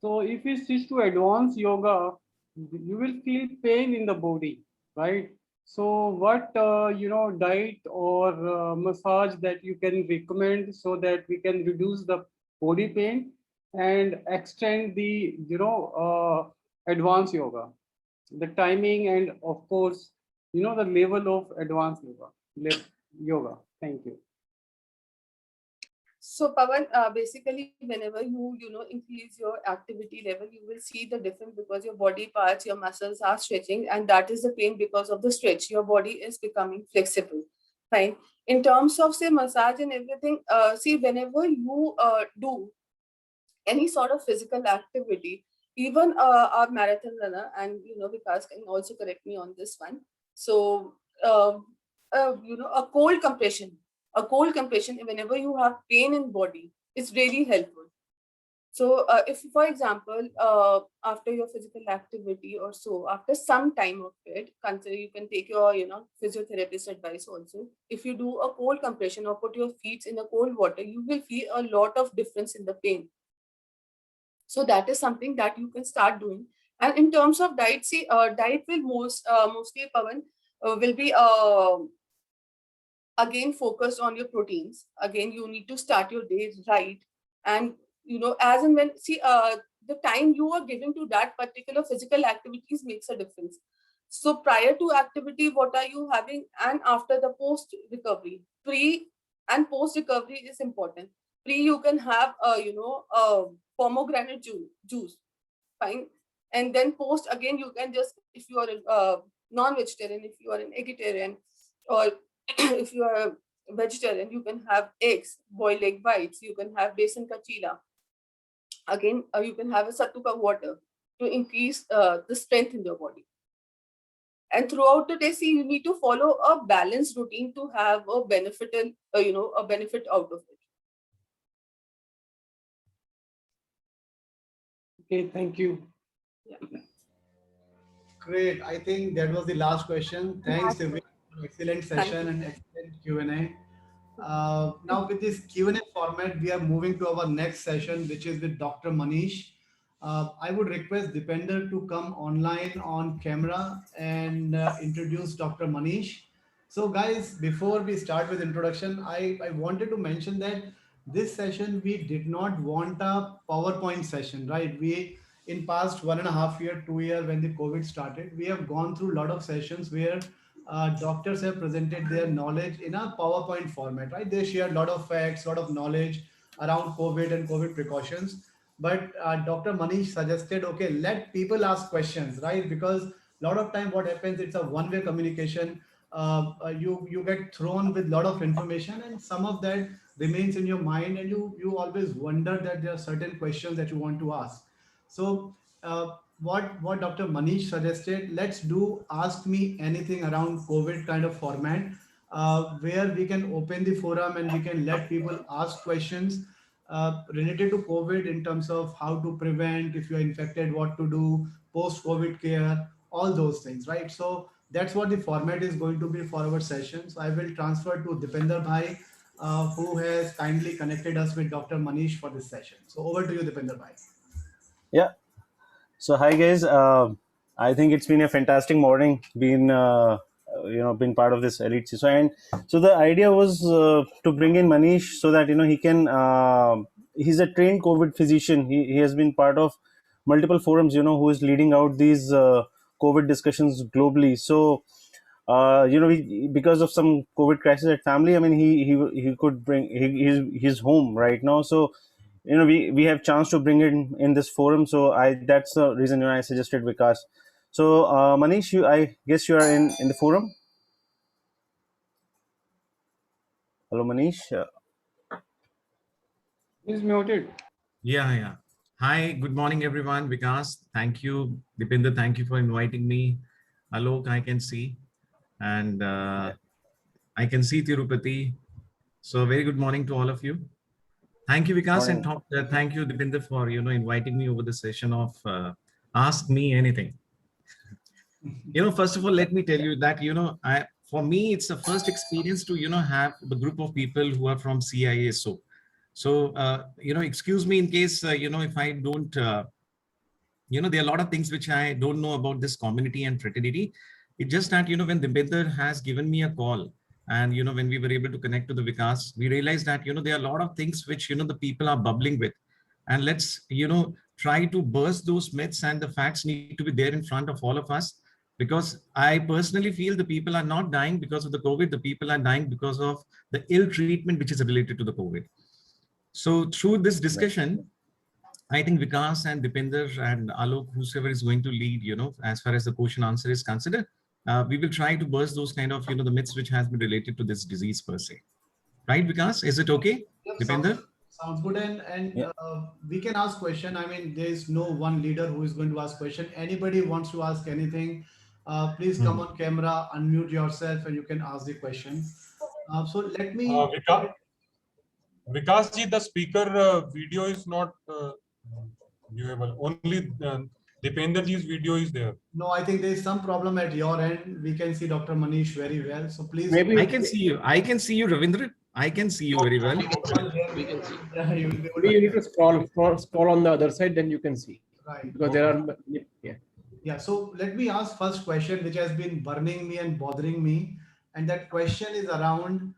So if we switch to advanced yoga, you will feel pain in the body, right? So what diet or massage that you can recommend so that we can reduce the body pain and extend the advanced yoga, the timing, and of course the level of advanced yoga. Thank you. So Pawan, basically whenever you increase your activity level, you will see the difference because your body parts, your muscles are stretching, and that is the pain because of the stretch. Your body is becoming flexible. Fine. In terms of say massage and everything, see whenever you do any sort of physical activity, even our marathon runner, and Vikas can also correct me on this one. So a cold compression whenever you have pain in body, it's really helpful. So if for example after your physical activity or so, after some time of it, consider you can take your physiotherapist advice also. If you do a cold compression or put your feet in a cold water, you will feel a lot of difference in the pain. So that is something that you can start doing. And in terms of diet, see, diet will mostly, Pawan, will be again focused on your proteins. Again, you need to start your day right. And, as and when, see, the time you are giving to that particular physical activities makes a difference. So prior to activity, what are you having? And after the post recovery, pre and post recovery is important. Pre, you can have, pomegranate juice, fine. And then post, again, you can just, if you are a non-vegetarian, if you are an vegetarian, or if you are a vegetarian, you can have eggs, boiled egg whites, you can have besan ka chila. Again, you can have a sattu ka water to increase the strength in your body. And throughout the day, see, you need to follow a balanced routine to have a benefit, a benefit out of it. Okay, thank you. Yeah. Great. I think that was the last question. Thanks, Divya, for excellent session and excellent Q&A. Now with this Q&A format, we are moving to our next session, which is with Dr. Manish. I would request Dipender to come online on camera and introduce Dr. Manish. So guys, before we start with introduction, I wanted to mention that this session, we did not want a PowerPoint session, right? We, in past 1.5 year, 2 year, when the COVID started, we have gone through a lot of sessions where doctors have presented their knowledge in a PowerPoint format, right? They share a lot of facts, a lot of knowledge around COVID and COVID precautions. But Dr. Manish suggested, okay, let people ask questions, right? Because a lot of time what happens, it's a one-way communication. You get thrown with a lot of information, and some of that remains in your mind, and you always wonder that there are certain questions that you want to ask. So what Dr. Manish suggested, let's do Ask Me Anything around COVID kind of format, where we can open the forum and we can let people ask questions related to COVID in terms of how to prevent, if you're infected, what to do, post-COVID care, all those things, right? So that's what the format is going to be for our session. So I will transfer to Dipender Bhai, who has kindly connected us with Dr. Manish for this session. So over to you, Dipender Bhai. Yeah. So hi guys. I think it's been a fantastic morning. Been been part of this elite CISO, and so the idea was to bring in Manish so that he can. He's a trained COVID physician. He has been part of multiple forums. Who is leading out these COVID discussions globally. So because of some COVID crisis at family, I mean he could bring he's home right now. So we have chance to bring it in this forum. So that's the reason I suggested Vikas. So Manish, I guess you are in the forum. Hello Manish. He's muted. Yeah. Hi, good morning everyone. Vikas, thank you. Dipender, thank you for inviting me. Alok, I can see. And I can see Tirupati. So very good morning to all of you. Thank you, Vikas, and thank you, Dipender, for inviting me over the session of Ask Me Anything. First of all, let me tell you that for me, it's the first experience to, have the group of people who are from CISO. So, excuse me in case, if I don't, there are a lot of things which I don't know about this community and fraternity. It's just that, when Dipender has given me a call and, when we were able to connect to the Vikas, we realized that, there are a lot of things which, the people are bubbling with. And let's, try to burst those myths, and the facts need to be there in front of all of us. Because I personally feel the people are not dying because of the COVID, the people are dying because of the ill treatment which is related to the COVID. So through this discussion, I think Vikas and Dipender and Alok, whoever is going to lead, as far as the question answer is considered, we will try to burst those kind of, the myths which has been related to this disease per se. Right, Vikas? Is it okay? Yep, Dipender? Sounds good. And we can ask question. I mean, there is no one leader who is going to ask question. Anybody wants to ask anything, please come on camera, unmute yourself, and you can ask the question. So let me... Vikas ji, the speaker video is not viewable. Only Dipender ji's video is there. No, I think there is some problem at your end. We can see Dr. Manish very well. So please... Maybe I can see you. I can see you, Ravindra. I can see you very well. We can see. Yeah, you need to scroll on the other side, then you can see. Right. Because there are... Yeah. Yeah, so let me ask first question, which has been burning me and bothering me. And that question is around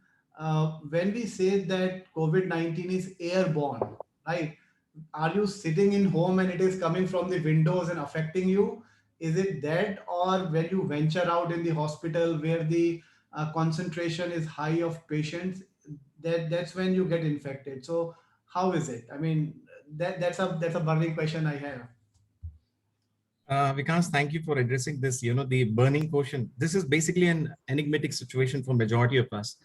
when we say that COVID-19 is airborne, right? Are you sitting in home and it is coming from the windows and affecting you? Is it that, or when you venture out in the hospital where the concentration is high of patients, that's when you get infected? So how is it? I mean, that's a burning question I have. Vikas, thank you for addressing this, the burning question. This is basically an enigmatic situation for majority of us.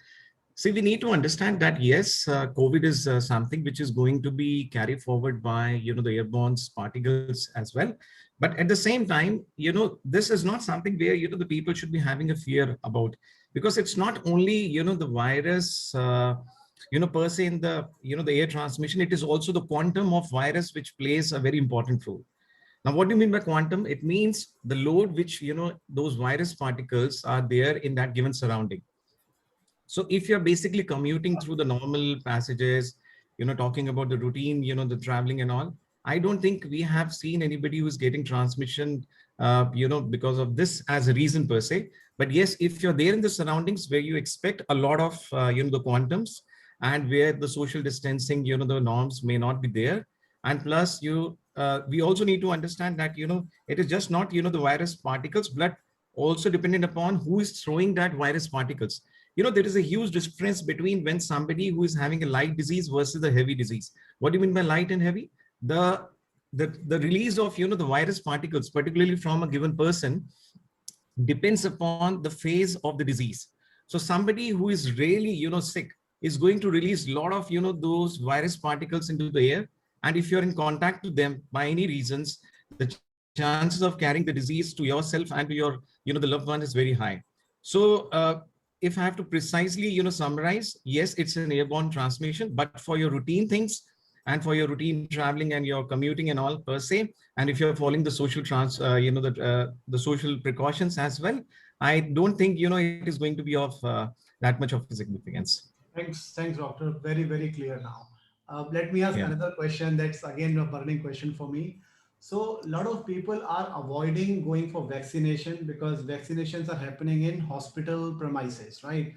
See, we need to understand that, yes, COVID is something which is going to be carried forward by, the airborne particles as well. But at the same time, this is not something where, the people should be having a fear about, because it's not only, the virus, per se in the, the air transmission, it is also the quantum of virus which plays a very important role. Now, what do you mean by quantum? It means the load which, those virus particles are there in that given surrounding. So if you're basically commuting through the normal passages, talking about the routine, the traveling and all, I don't think we have seen anybody who's getting transmission, because of this as a reason per se. But yes, if you're there in the surroundings where you expect a lot of, the quantums, and where the social distancing, the norms may not be there. And plus we also need to understand that, it is just not, the virus particles, but also dependent upon who is throwing that virus particles. There is a huge difference between when somebody who is having a light disease versus a heavy disease. What do you mean by light and heavy? The release of, the virus particles, particularly from a given person, depends upon the phase of the disease. So somebody who is really, sick is going to release a lot of, those virus particles into the air. And if you're in contact with them by any reasons, the chances of carrying the disease to yourself and to your, the loved one is very high. So if I have to precisely, summarize, yes, it's an airborne transmission, but for your routine things and for your routine traveling and your commuting and all per se, and if you're following the social the social precautions as well, I don't think, it is going to be of that much of significance. Thanks, doctor. Very, very clear now. Let me ask another question. That's again a burning question for me. So a lot of people are avoiding going for vaccination because vaccinations are happening in hospital premises, right?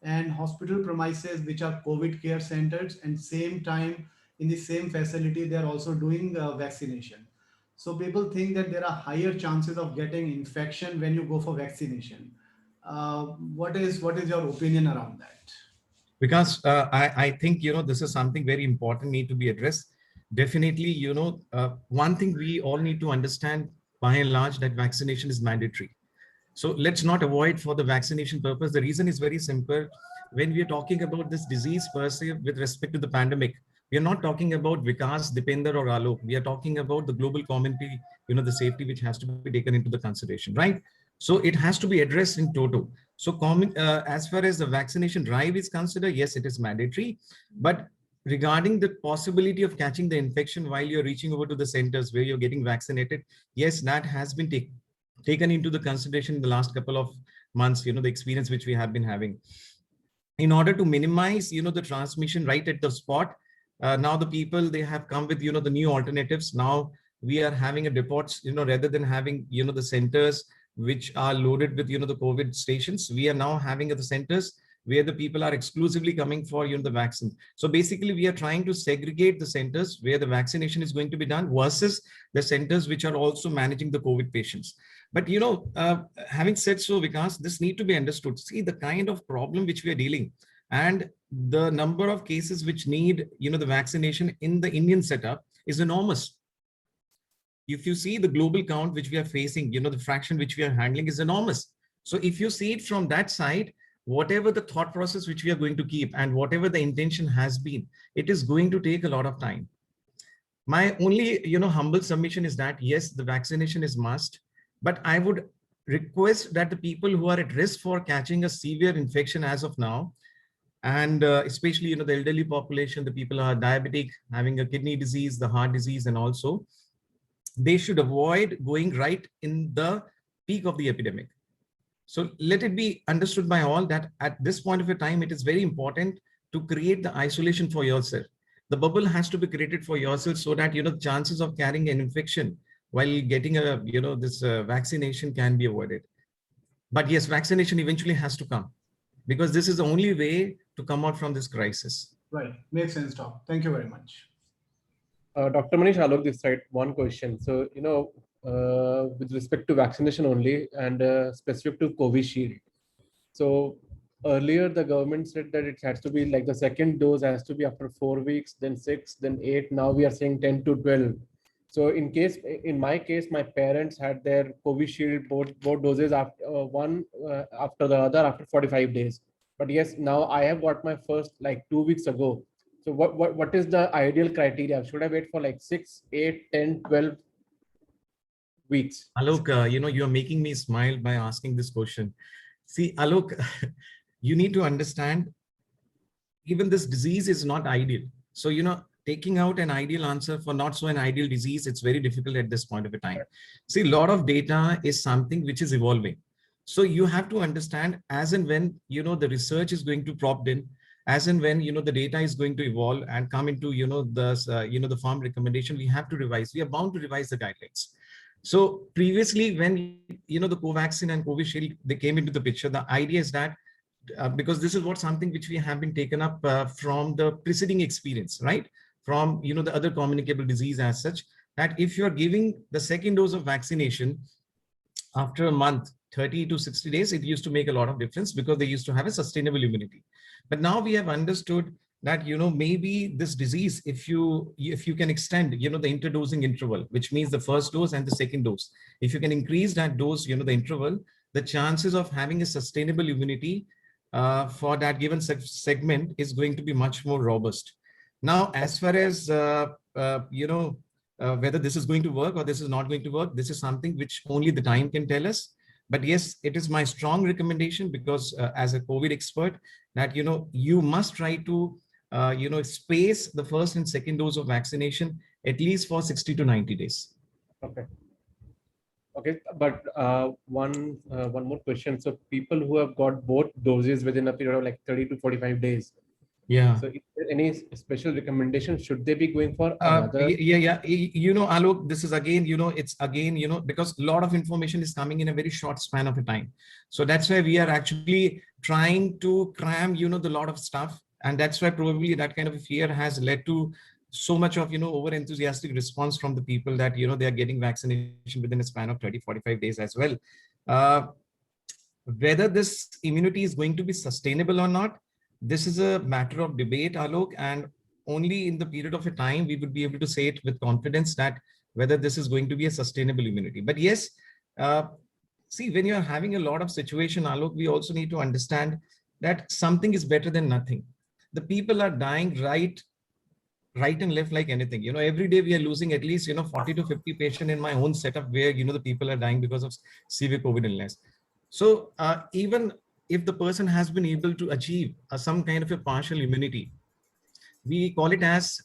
And hospital premises, which are COVID care centers, and same time in the same facility, they're also doing vaccination. So people think that there are higher chances of getting infection when you go for vaccination. What is your opinion around that? Because I think, this is something very important need to be addressed. Definitely, one thing we all need to understand by and large that vaccination is mandatory. So let's not avoid for the vaccination purpose. The reason is very simple. When we are talking about this disease per se with respect to the pandemic, we are not talking about Vikas, Dipender or Alok. We are talking about the global community, the safety which has to be taken into the consideration, right? So it has to be addressed in total. So as far as the vaccination drive is considered, yes, it is mandatory. But regarding the possibility of catching the infection while you're reaching over to the centers where you're getting vaccinated, yes, that has been taken into the consideration in the last couple of months, the experience which we have been having. In order to minimize, the transmission right at the spot, now the people, they have come with, the new alternatives. Now we are having a depots, rather than having, the centers which are loaded with, the COVID stations, we are now having at the centers where the people are exclusively coming for, the vaccine. So basically we are trying to segregate the centers where the vaccination is going to be done versus the centers which are also managing the COVID patients. But, having said so, Vikas, this need to be understood. See the kind of problem which we are dealing and the number of cases which need, the vaccination in the Indian setup is enormous. If you see the global count which we are facing, the fraction which we are handling is enormous. So if you see it from that side, whatever the thought process which we are going to keep and whatever the intention has been, it is going to take a lot of time. My only, humble submission is that, yes, the vaccination is must, but I would request that the people who are at risk for catching a severe infection as of now, and especially, the elderly population, the people who are diabetic, having a kidney disease, the heart disease, and also, they should avoid going right in the peak of the epidemic. So let it be understood by all that at this point of a time, it is very important to create the isolation for yourself. The bubble has to be created for yourself so that, the chances of carrying an infection while getting a, this vaccination can be avoided. But yes, vaccination eventually has to come because this is the only way to come out from this crisis. Right. Makes sense, Doc. Thank you very much. Dr. Manish, I'll look this side. One question. So, with respect to vaccination only and specific to Covishield. So earlier the government said that it has to be like the second dose has to be after 4 weeks, then 6, then 8. Now we are saying 10 to 12. So in my case, my parents had their Covishield both doses after one after the other after 45 days. But yes, now I have got my first like 2 weeks ago. So what is the ideal criteria? Should I wait for like 6, 8, 10, 12 weeks? Alok, you are making me smile by asking this question. See, Alok, you need to understand, even this disease is not ideal. So, taking out an ideal answer for not so an ideal disease, it's very difficult at this point of a time. See, a lot of data is something which is evolving. So you have to understand as and when, the research is going to prop in, as and when, the data is going to evolve and come into, the farm recommendation, we have to revise. We are bound to revise the guidelines. So previously when, the Covaxin and Covishield, they came into the picture, the idea is that because this is something which we have been taken up from the preceding experience, right? From, the other communicable disease as such, that if you're giving the second dose of vaccination after a month, 30 to 60 days, it used to make a lot of difference because they used to have a sustainable immunity. But now we have understood that, maybe this disease, if you can extend, the interdosing interval, which means the first dose and the second dose, if you can increase that dose, the interval, the chances of having a sustainable immunity for that given segment is going to be much more robust. Now, as far as, whether this is going to work or this is not going to work, this is something which only the time can tell us. But yes, it is my strong recommendation because as a COVID expert that, you must try to, space the first and second dose of vaccination at least for 60 to 90 days. Okay. Okay, but one more question. So people who have got both doses within a period of like 30 to 45 days. Yeah. So is there any special recommendation? Should they be going for another? Yeah. Alok, this is again, it's again, because a lot of information is coming in a very short span of a time. So that's why we are actually trying to cram, the lot of stuff. And that's why probably that kind of a fear has led to so much of, over enthusiastic response from the people that, they are getting vaccination within a span of 30, 45 days as well. Whether this immunity is going to be sustainable or not, this is a matter of debate, Alok, and only in the period of a time we would be able to say it with confidence that whether this is going to be a sustainable immunity. But yes, see, when you're having a lot of situation, Alok, we also need to understand that something is better than nothing. The people are dying right and left like anything. Every day we are losing at least, 40 to 50 patients in my own setup where, the people are dying because of severe COVID illness. So even if the person has been able to achieve some kind of a partial immunity, we call it as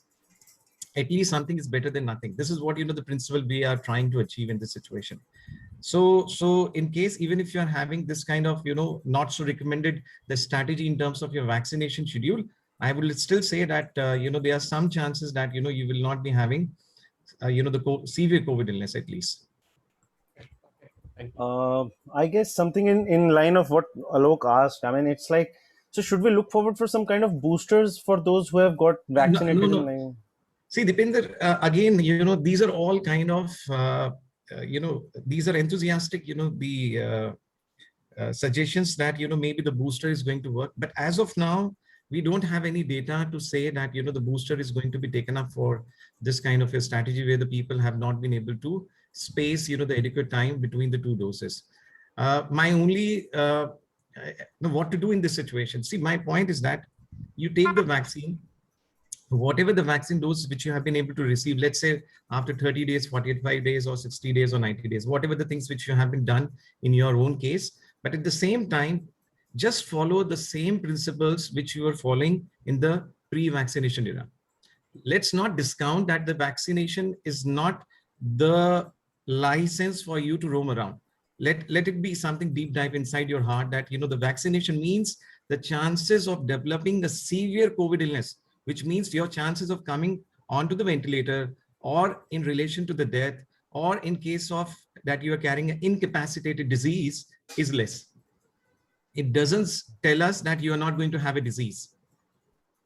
at least something is better than nothing. This is what, the principle we are trying to achieve in this situation. So in case, even if you are having this kind of, not so recommended the strategy in terms of your vaccination schedule, I will still say that, there are some chances that, you will not be having, the severe COVID illness at least. I guess something in line of what Alok asked. I mean, it's like, so should we look forward for some kind of boosters for those who have got vaccinated? No. See, Dipinder, again, these are all kind of, these are enthusiastic, the suggestions that, maybe the booster is going to work. But as of now, we don't have any data to say that, the booster is going to be taken up for this kind of a strategy where the people have not been able to space, the adequate time between the 2 doses. My only, what to do in this situation? See, my point is that you take the vaccine, whatever the vaccine dose which you have been able to receive, let's say after 30 days, 45 days, or 60 days, or 90 days, whatever the things which you have been done in your own case, but at the same time, just follow the same principles which you are following in the pre-vaccination era. Let's not discount that the vaccination is not the license for you to roam around. Let it be something deep dive inside your heart that, the vaccination means the chances of developing a severe COVID illness, which means your chances of coming onto the ventilator, or in relation to the death, or in case of that you are carrying an incapacitated disease, is less. It doesn't tell us that you are not going to have a disease,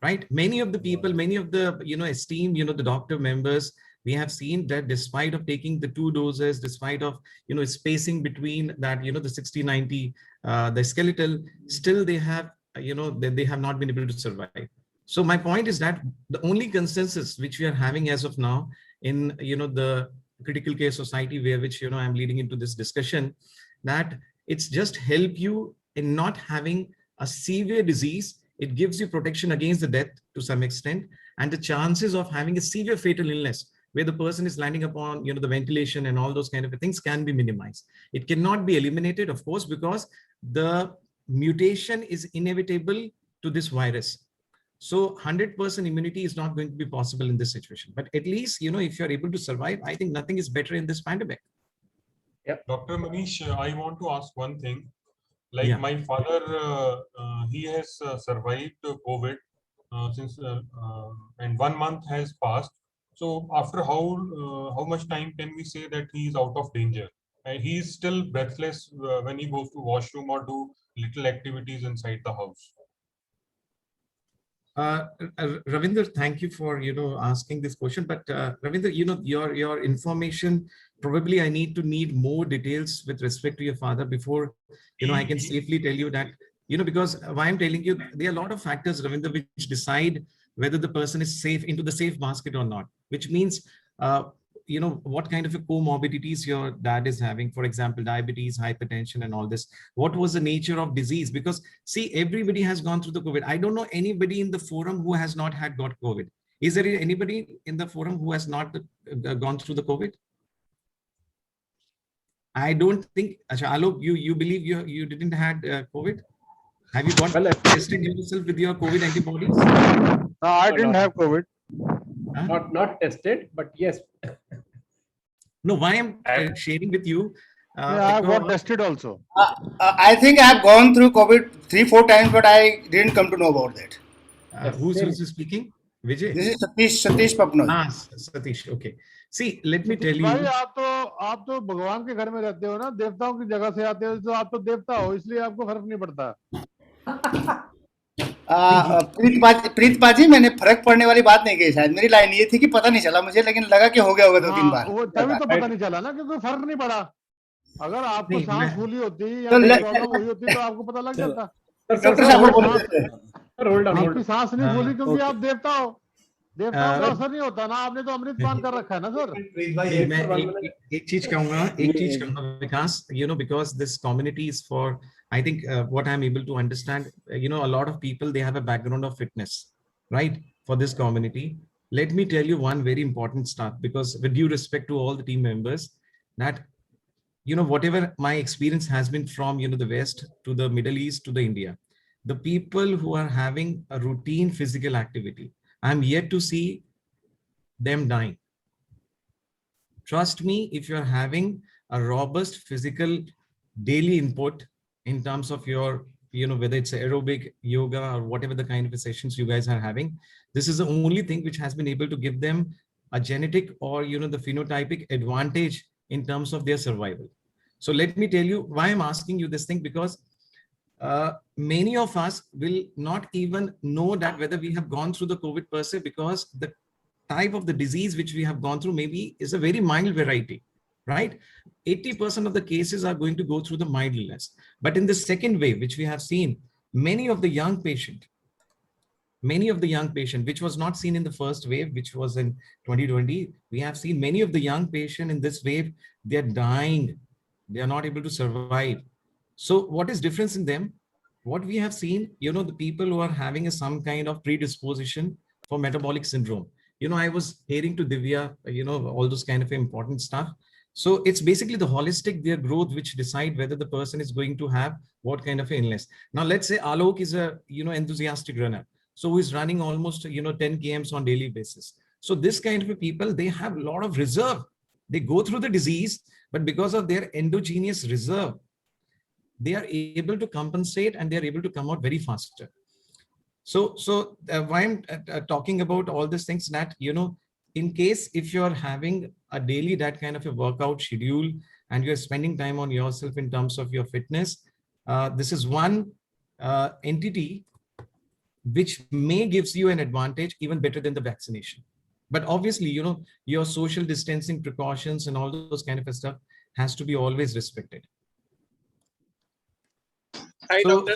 right? Many of the people, many of the, esteemed, the doctor members, we have seen that despite of taking the 2 doses, despite of, spacing between that, the 60-90, the skeletal, still they have, they have not been able to survive. So my point is that the only consensus which we are having as of now in, the critical care society, where which, I'm leading into this discussion, that it's just help you in not having a severe disease. It gives you protection against the death to some extent, and the chances of having a severe fatal illness where the person is landing upon, the ventilation and all those kind of things can be minimized. It cannot be eliminated, of course, because the mutation is inevitable to this virus. So 100% immunity is not going to be possible in this situation. But at least, if you're able to survive, I think nothing is better in this pandemic. Yeah. Dr. Manish, I want to ask one thing. Like my father, he has survived COVID since, and 1 month has passed. So after how much time can we say that he is out of danger? And he is still breathless when he goes to washroom or do little activities inside the house. Ravinder, thank you for asking this question. But Ravinder, your information, probably I need more details with respect to your father before I can safely tell you that, because why I'm telling you, there are a lot of factors, Ravinder, which decide whether the person is safe into the safe basket or not, which means what kind of a comorbidities your dad is having, for example, diabetes, hypertension, and all this. What was the nature of disease? Because see, everybody has gone through the COVID. I don't know anybody in the forum who has not got COVID. Is there anybody in the forum who has not gone through the COVID? I don't think. Alok, you believe you didn't had COVID? Have you got tested yourself with your COVID antibodies? No, I didn't have COVID. Huh? Not tested, but yes. No, why I'm sharing with you? Yeah, I've got tested also. I think I have gone through COVID 3-4 times, but I didn't come to know about that. Who's speaking? Vijay? This is Satish Papnoi. Ah, Satish. Okay. See, let me tell you. भाई आप तो भगवान के घर में रहते हो ना, देवताओं की जगह से आते हो, तो आप तो देवता हो, इसलिए आपको फर्क नहीं पड़ता। प्रीतपा जी, मैंने फर्क पड़ने वाली बात नहीं कही, शायद मेरी लाइन ये थी कि पता नहीं चला मुझे, लेकिन लगा कि हो गया होगा 2-3 बार। वो तभी तो पता नहीं चला ना, क्योंकि फर्क नहीं पड़ा। अगर आपको सांस फूली होती या प्रॉब्लम हुई होती तो आपको पता लग जाता। आपकी सांस नहीं फूली क्योंकि आप देवता हो, देवताओं का असर नहीं होता ना, आपने तो अमृत पान कर रखा है ना सर। मैं एक चीज कहूंगा विकास, because this community is for, I think what I'm able to understand, a lot of people, they have a background of fitness, right? For this community, let me tell you one very important start, because with due respect to all the team members, that whatever my experience has been from the West to the Middle East to the India, the people who are having a routine physical activity, I'm yet to see them dying. Trust me, if you're having a robust physical daily input in terms of your, whether it's aerobic, yoga, or whatever the kind of sessions you guys are having, this is the only thing which has been able to give them a genetic or, the phenotypic advantage in terms of their survival. So let me tell you why I'm asking you this thing, because many of us will not even know that whether we have gone through the COVID per se, because the type of the disease which we have gone through maybe is a very mild variety, right? 80% of the cases are going to go through the mild illness. But in the second wave, which we have seen, many of the young patient, which was not seen in the first wave, which was in 2020, we have seen many of the young patient in this wave, they're dying. They are not able to survive. So what is difference in them? What we have seen, the people who are having some kind of predisposition for metabolic syndrome. I was hearing to Divya, all those kind of important stuff. So it's basically the holistic, their growth, which decide whether the person is going to have what kind of illness. Now, let's say Alok is a, enthusiastic runner. So who is running almost, 10 kms on daily basis. So this kind of people, they have a lot of reserve. They go through the disease, but because of their endogenous reserve, they are able to compensate and they are able to come out very faster. So why I'm talking about all these things, that, in case if you're having a daily that kind of a workout schedule and you're spending time on yourself in terms of your fitness, this is one entity which may gives you an advantage even better than the vaccination. But obviously, your social distancing precautions and all those kind of stuff has to be always respected. Hi, Doctor.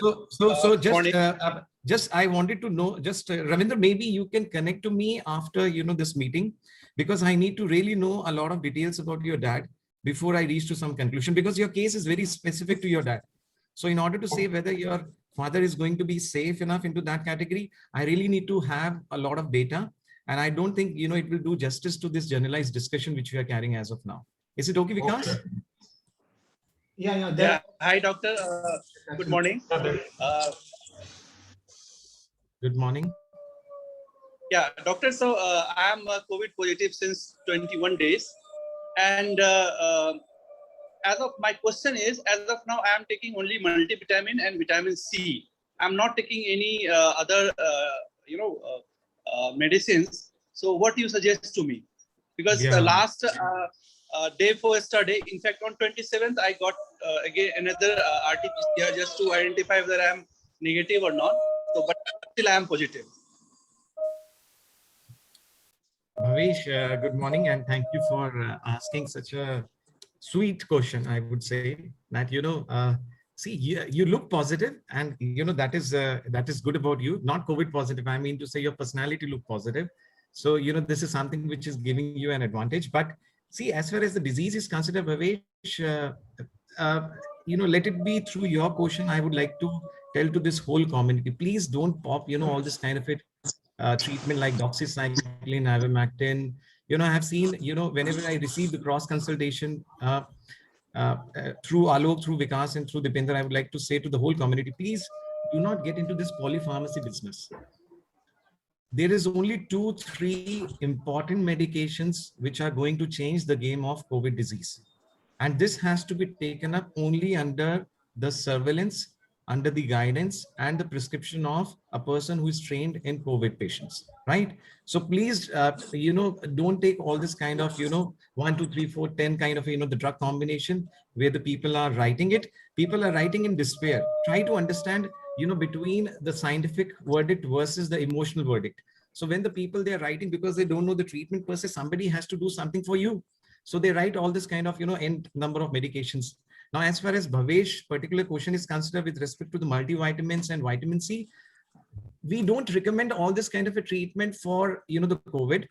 Just I wanted to know, Ravindra, maybe you can connect to me after, this meeting, because I need to really know a lot of details about your dad before I reach to some conclusion, because your case is very specific to your dad. So in order to say whether your father is going to be safe enough into that category, I really need to have a lot of data. And I don't think, it will do justice to this generalized discussion which we are carrying as of now. Is it okay, Vikas? Okay. Yeah. Yeah. Hi, Doctor. Good morning. Good morning. Yeah, Doctor. So I am COVID positive since 21 days. And as of my question is, as of now, I am taking only multivitamin and vitamin C. I'm not taking any other, medicines. So what do you suggest to me? Because the last day for yesterday, in fact, on 27th, I got again another RT-PCR just to identify whether I am negative or not. So, but still I am positive. Bhavesh, good morning, and thank you for asking such a sweet question. I would say that, see, you look positive, and that is good about you. Not COVID positive. I mean to say your personality look positive. So this is something which is giving you an advantage. But see, as far as the disease is considered, Bhavesh, let it be through your question. I would like to tell to this whole community, please don't pop, all this kind of treatment like doxycycline, ivermectin. I have seen, whenever I receive the cross consultation through Alok, through Vikas, and through Dipender, I would like to say to the whole community, please do not get into this polypharmacy business. There is only 2-3 important medications which are going to change the game of COVID disease. And this has to be taken up only under the surveillance, under the guidance and the prescription of a person who is trained in COVID patients, right? So please, don't take all this kind of, 1, 2, 3, 4, 10 kind of, the drug combination where the people are writing it. People are writing in despair. Try to understand, between the scientific verdict versus the emotional verdict. So when the people they're writing, because they don't know the treatment per se, somebody has to do something for you. So they write all this kind of, n number of medications. Now, as far as Bhavesh particular question is considered with respect to the multivitamins and vitamin C, we don't recommend all this kind of a treatment for, the COVID.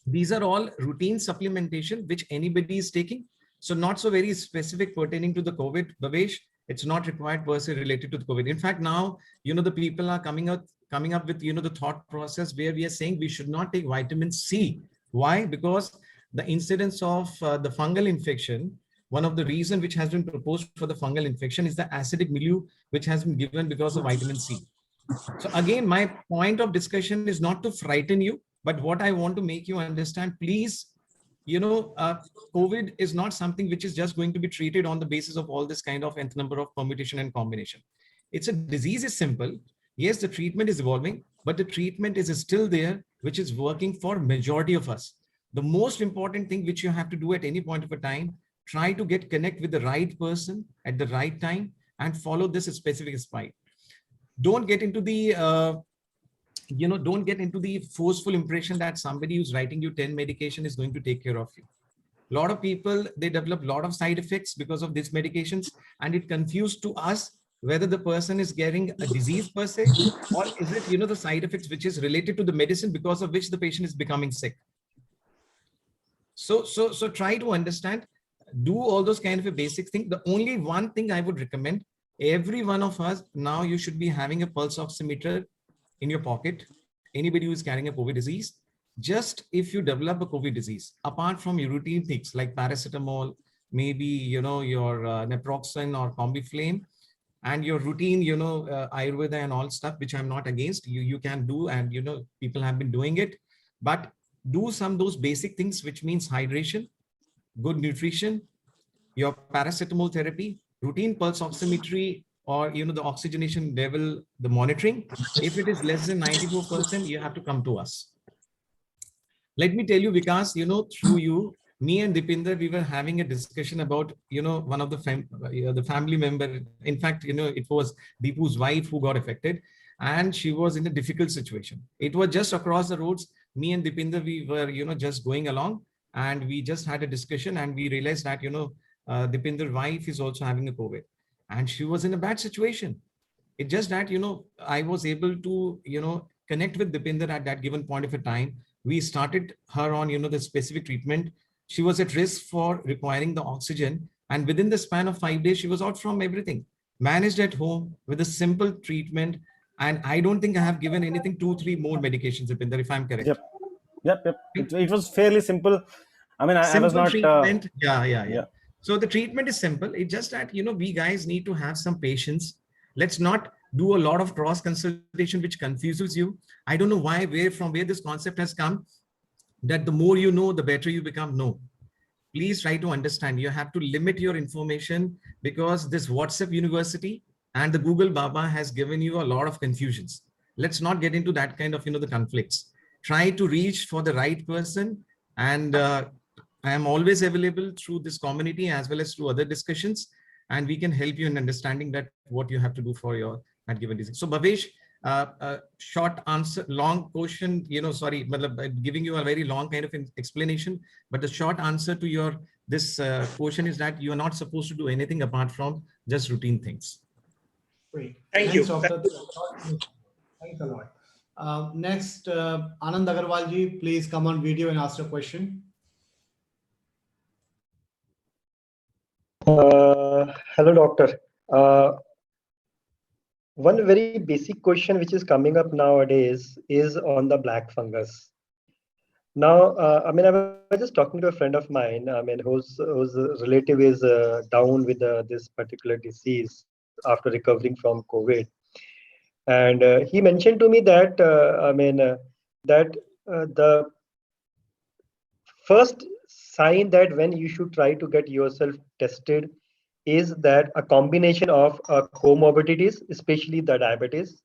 These are all routine supplementation, which anybody is taking. So not so very specific pertaining to the COVID, Bhavesh. It's not required per se related to the COVID. In fact, now, the people are coming up with, the thought process where we are saying we should not take vitamin C. Why? Because the incidence of the fungal infection, one of the reasons which has been proposed for the fungal infection is the acidic milieu, which has been given because of vitamin C. So again, my point of discussion is not to frighten you, but what I want to make you understand, please COVID is not something which is just going to be treated on the basis of all this kind of nth number of permutation and combination. It's a disease is simple. Yes, the treatment is evolving, but the treatment is still there, which is working for majority of us. The most important thing which you have to do at any point of a time, try to connect with the right person at the right time and follow this specific spike. Don't get into the don't get into the forceful impression that somebody who's writing you 10 medication is going to take care of you. A lot of people, they develop a lot of side effects because of these medications, and it confused to us whether the person is getting a disease per se, or is it, the side effects which is related to the medicine because of which the patient is becoming sick. So try to understand, do all those kind of a basic thing. The only one thing I would recommend, every one of us now, you should be having a pulse oximeter in your pocket. Anybody who is carrying a COVID disease, just if you develop a COVID disease, apart from your routine things like paracetamol, maybe, your naproxen or combiflame, and your routine, Ayurveda and all stuff, which I'm not against, you can do, and, people have been doing it, but do some of those basic things, which means hydration, good nutrition, your paracetamol therapy, routine pulse oximetry, or, the oxygenation level, the monitoring. If it is less than 94%, you have to come to us. Let me tell you, because, through you, me and Dipinder, we were having a discussion about, one of the family member. In fact, it was Deepu's wife who got affected, and she was in a difficult situation. It was just across the roads. Me and Dipinder, we were, just going along, and we just had a discussion, and we realized that, Dipinder's wife is also having a COVID, and she was in a bad situation. It just that, I was able to, connect with Dipinder at that given point of a time. We started her on, the specific treatment. She was at risk for requiring the oxygen, and within the span of 5 days, she was out from everything, managed at home with a simple treatment. And I don't think I have given anything 2-3 more medications, Dipinder, if I'm correct. Yep. It was fairly simple. I mean, I was not. Treatment. Yeah. So the treatment is simple. It's just that, we guys need to have some patience. Let's not do a lot of cross consultation, which confuses you. I don't know from where this concept has come, that the more you know, the better you become. No, please try to understand. You have to limit your information, because this WhatsApp university and the Google Baba has given you a lot of confusions. Let's not get into that kind of, the conflicts. Try to reach for the right person. And I am always available through this community as well as through other discussions, and we can help you in understanding that what you have to do for your that given disease. So Bhavesh, short answer, long question, sorry, giving you a very long kind of explanation, but the short answer to this question is that you are not supposed to do anything apart from just routine things. Great. Thank you. Doctor. Thanks a lot. Next, Anand Agarwal ji, please come on video and ask your question. Hello, doctor. One very basic question which is coming up nowadays is on the black fungus. Now, I was just talking to a friend of mine, whose relative is down with this particular disease after recovering from COVID. And he mentioned to me that, the first sign that when you should try to get yourself tested is that a combination of comorbidities, especially the diabetes,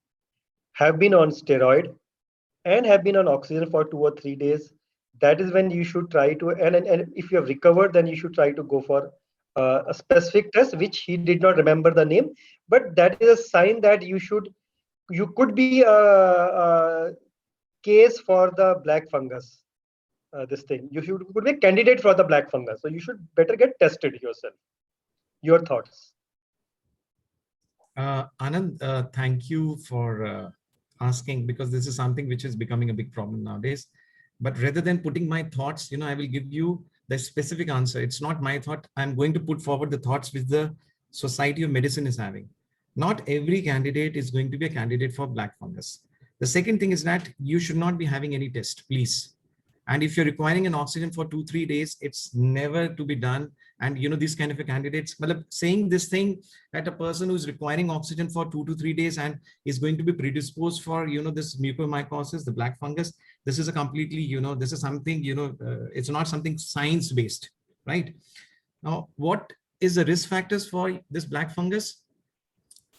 have been on steroid and have been on oxygen for 2 or 3 days. That is when you should try to, and if you have recovered, then you should try to go for a specific test, which he did not remember the name, but that is a sign that you could be a case for the black fungus. This thing, you could be a candidate for the black fungus, so you should better get tested yourself. Your thoughts? Anand, thank you for asking, because this is something which is becoming a big problem nowadays. But rather than putting my thoughts, I will give you the specific answer. It's not my thought. I'm going to put forward the thoughts which the Society of Medicine is having. Not every candidate is going to be a candidate for black fungus. The second thing is that you should not be having any test, please. And if you're requiring an oxygen for 2-3 days, it's never to be done And these kind of candidates, but saying this thing that a person who's requiring oxygen for 2 to 3 days and is going to be predisposed for this mucormycosis, the black fungus, this is a completely this is something it's not something science based, right? Now, what is the risk factors for this black fungus?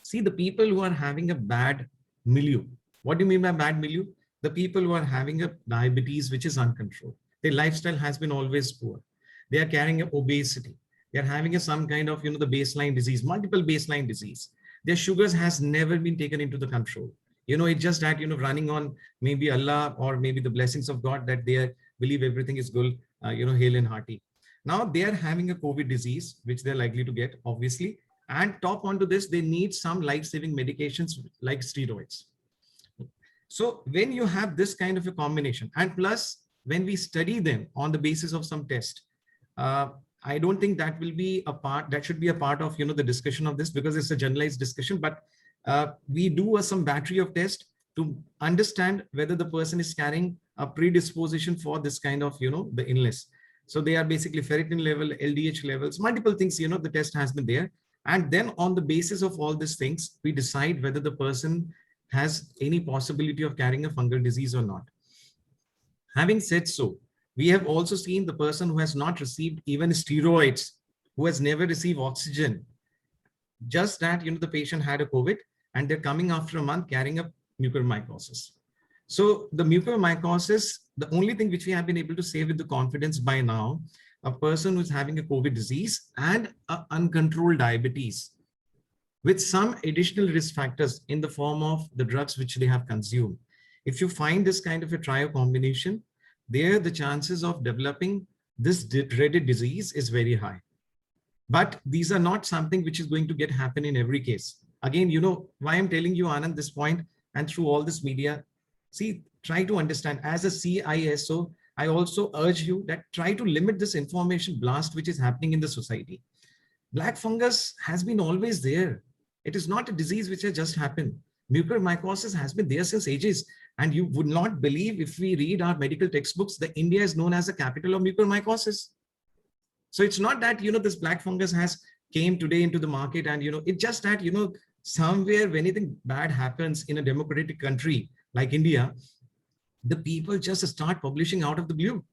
See, the people who are having a bad milieu. What do you mean by bad milieu? The people who are having a diabetes which is uncontrolled. Their lifestyle has been always poor. They are carrying obesity. They are having some kind of the baseline disease, multiple baseline disease. Their sugars has never been taken into the control. It's just that running on maybe Allah or maybe the blessings of God, that they believe everything is good, hale and hearty. Now they are having a COVID disease, which they're likely to get, obviously. And top onto this, they need some life-saving medications like steroids. So when you have this kind of a combination, and plus when we study them on the basis of some test, I don't think that will be a part, that should be a part of the discussion of this, because it's a generalized discussion. But we do some battery of tests to understand whether the person is carrying a predisposition for this kind of the illness. So they are basically ferritin level, LDH levels, multiple things. The test has been there. And then on the basis of all these things, we decide whether the person has any possibility of carrying a fungal disease or not. Having said so, we have also seen the person who has not received even steroids, who has never received oxygen, just that the patient had a COVID and they're coming after a month carrying a mucormycosis. So the mucormycosis, the only thing which we have been able to say with the confidence by now, a person who's having a COVID disease and uncontrolled diabetes with some additional risk factors in the form of the drugs which they have consumed. If you find this kind of a trio combination, there the chances of developing this dreaded disease is very high. But these are not something which is going to happen in every case. Again, why I'm telling you, Anand, this point, and through all this media, see, try to understand as a CISO, I also urge you that try to limit this information blast which is happening in the society. Black fungus has been always there. It is not a disease which has just happened. Mucormycosis has been there since ages. And you would not believe, if we read our medical textbooks, that India is known as the capital of mucormycosis. So it's not that, this black fungus has came today into the market and, it's just that, somewhere when anything bad happens in a democratic country like India, the people just start publishing out of the blue.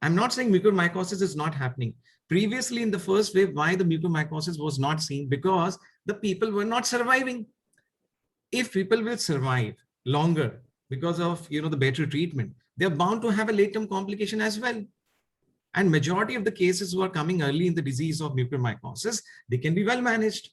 I'm not saying mucormycosis is not happening. Previously in the first wave, why the mucormycosis was not seen? Because the people were not surviving. If people will survive longer because of, the better treatment, they're bound to have a late-term complication as well. And majority of the cases who are coming early in the disease of mucormycosis, they can be well managed.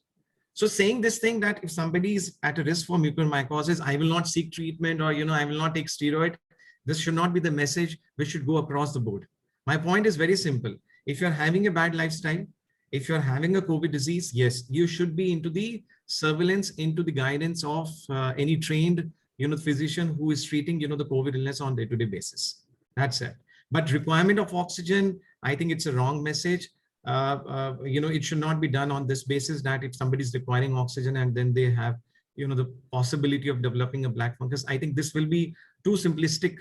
So saying this thing that if somebody is at a risk for mucormycosis, I will not seek treatment or, I will not take steroid, this should not be the message which should go across the board. My point is very simple. If you're having a bad lifestyle, if you're having a COVID disease, yes, you should be into the surveillance, into the guidance of any trained, physician who is treating, the COVID illness on day-to-day basis. That's it. But requirement of oxygen, I think it's a wrong message. It should not be done on this basis that if somebody is requiring oxygen and then they have, the possibility of developing a black fungus. I think this will be too simplistic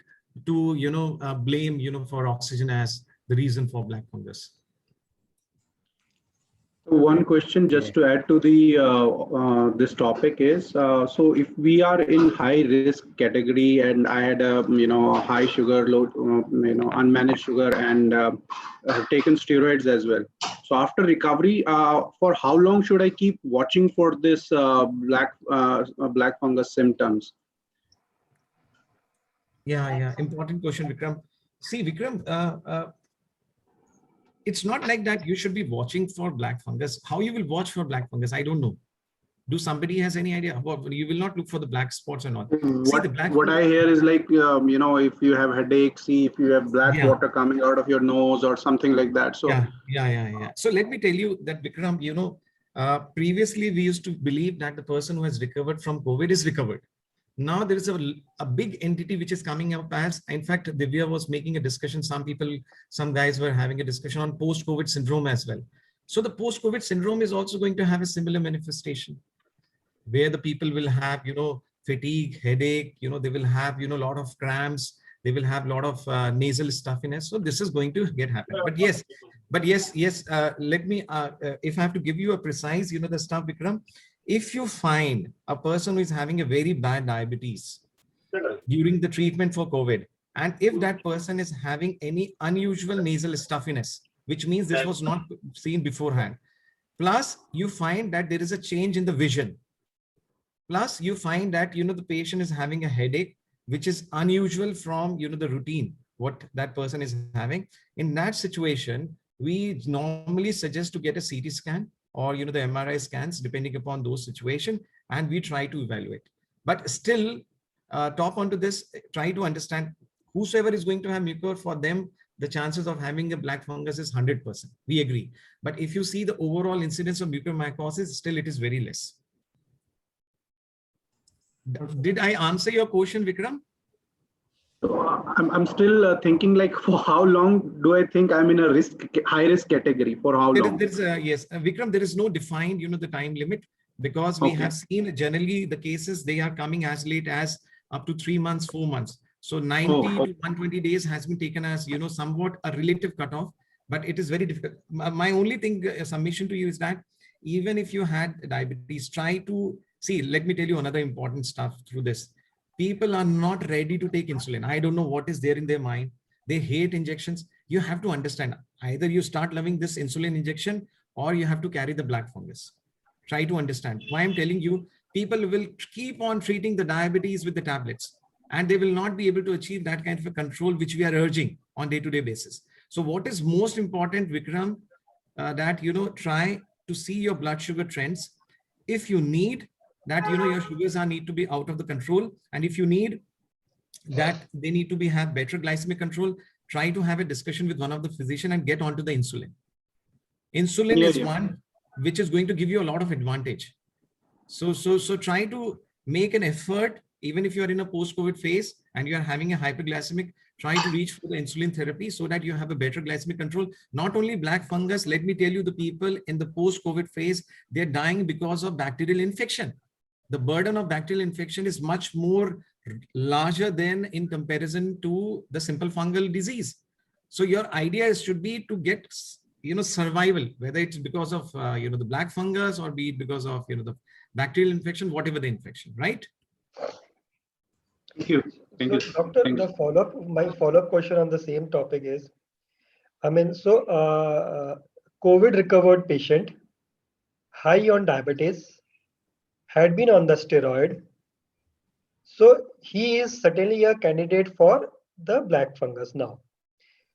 to, blame, for oxygen as the reason for black fungus. One question just to add to the this topic is, so if we are in high risk category and I had a high sugar load, unmanaged sugar and have taken steroids as well. So after recovery, for how long should I keep watching for this black fungus symptoms? Yeah, important question, Vikram. See, Vikram, it's not like that you should be watching for black fungus. How you will watch for black fungus, I don't know. Do somebody has any idea? You will not look for the black spots or not. What I hear is like, if you have headache, see if you have black water coming out of your nose or something like that. So yeah. So let me tell you that, Vikram, previously we used to believe that the person who has recovered from COVID is recovered. Now there is a big entity which is coming up as, in fact, Divya was making a discussion. Some guys were having a discussion on post-COVID syndrome as well. So the post-COVID syndrome is also going to have a similar manifestation where the people will have, fatigue, headache, they will have, a lot of cramps, they will have a lot of nasal stuffiness. So this is going to happen. But yes, But yes, let me, if I have to give you a precise, the stuff, Vikram, if you find a person who is having a very bad diabetes during the treatment for COVID, and if that person is having any unusual nasal stuffiness, which means this was not seen beforehand, plus you find that there is a change in the vision, plus you find that, the patient is having a headache, which is unusual from, the routine, what that person is having. In that situation, we normally suggest to get a CT scan or, the MRI scans, depending upon those situations, and we try to evaluate. But still, top onto this, try to understand whosoever is going to have mucor, for them, the chances of having a black fungus is 100%. We agree. But if you see the overall incidence of mucormycosis, still it is very less. Did I answer your question, Vikram? I'm still thinking, like, for how long do I think I'm in a high risk category? For how long? Yes, Vikram, there is no defined, the time limit, because we have seen generally the cases, they are coming as late as up to 3 months, 4 months. So 90 to 120 days has been taken as, somewhat a relative cutoff, but it is very difficult. My only thing, submission to you is that even if you had diabetes, try to see, let me tell you another important stuff through this. People are not ready to take insulin. I don't know what is there in their mind. They hate injections. You have to understand, either you start loving this insulin injection or you have to carry the black fungus. Try to understand. Why I'm telling you, people will keep on treating the diabetes with the tablets, and they will not be able to achieve that kind of a control which we are urging on day-to-day basis. So what is most important, Vikram, that, try to see your blood sugar trends. If you need that, your sugars need to be out of the control, and if you need that they need to have better glycemic control, try to have a discussion with one of the physician and get onto the insulin. Insulin is one which is going to give you a lot of advantage. So try to make an effort, even if you are in a post-COVID phase and you are having a hyperglycemic, try to reach for the insulin therapy so that you have a better glycemic control. Not only black fungus, let me tell you, the people in the post-COVID phase, they're dying because of bacterial infection. The burden of bacterial infection is much more larger than in comparison to the simple fungal disease. So your idea should be to get, survival, whether it's because of, the black fungus, or be it because of, the bacterial infection, whatever the infection, right? Thank you. Thank you. Doctor, my follow-up question on the same topic is, COVID recovered patient, high on diabetes, had been on the steroid. So he is certainly a candidate for the black fungus now.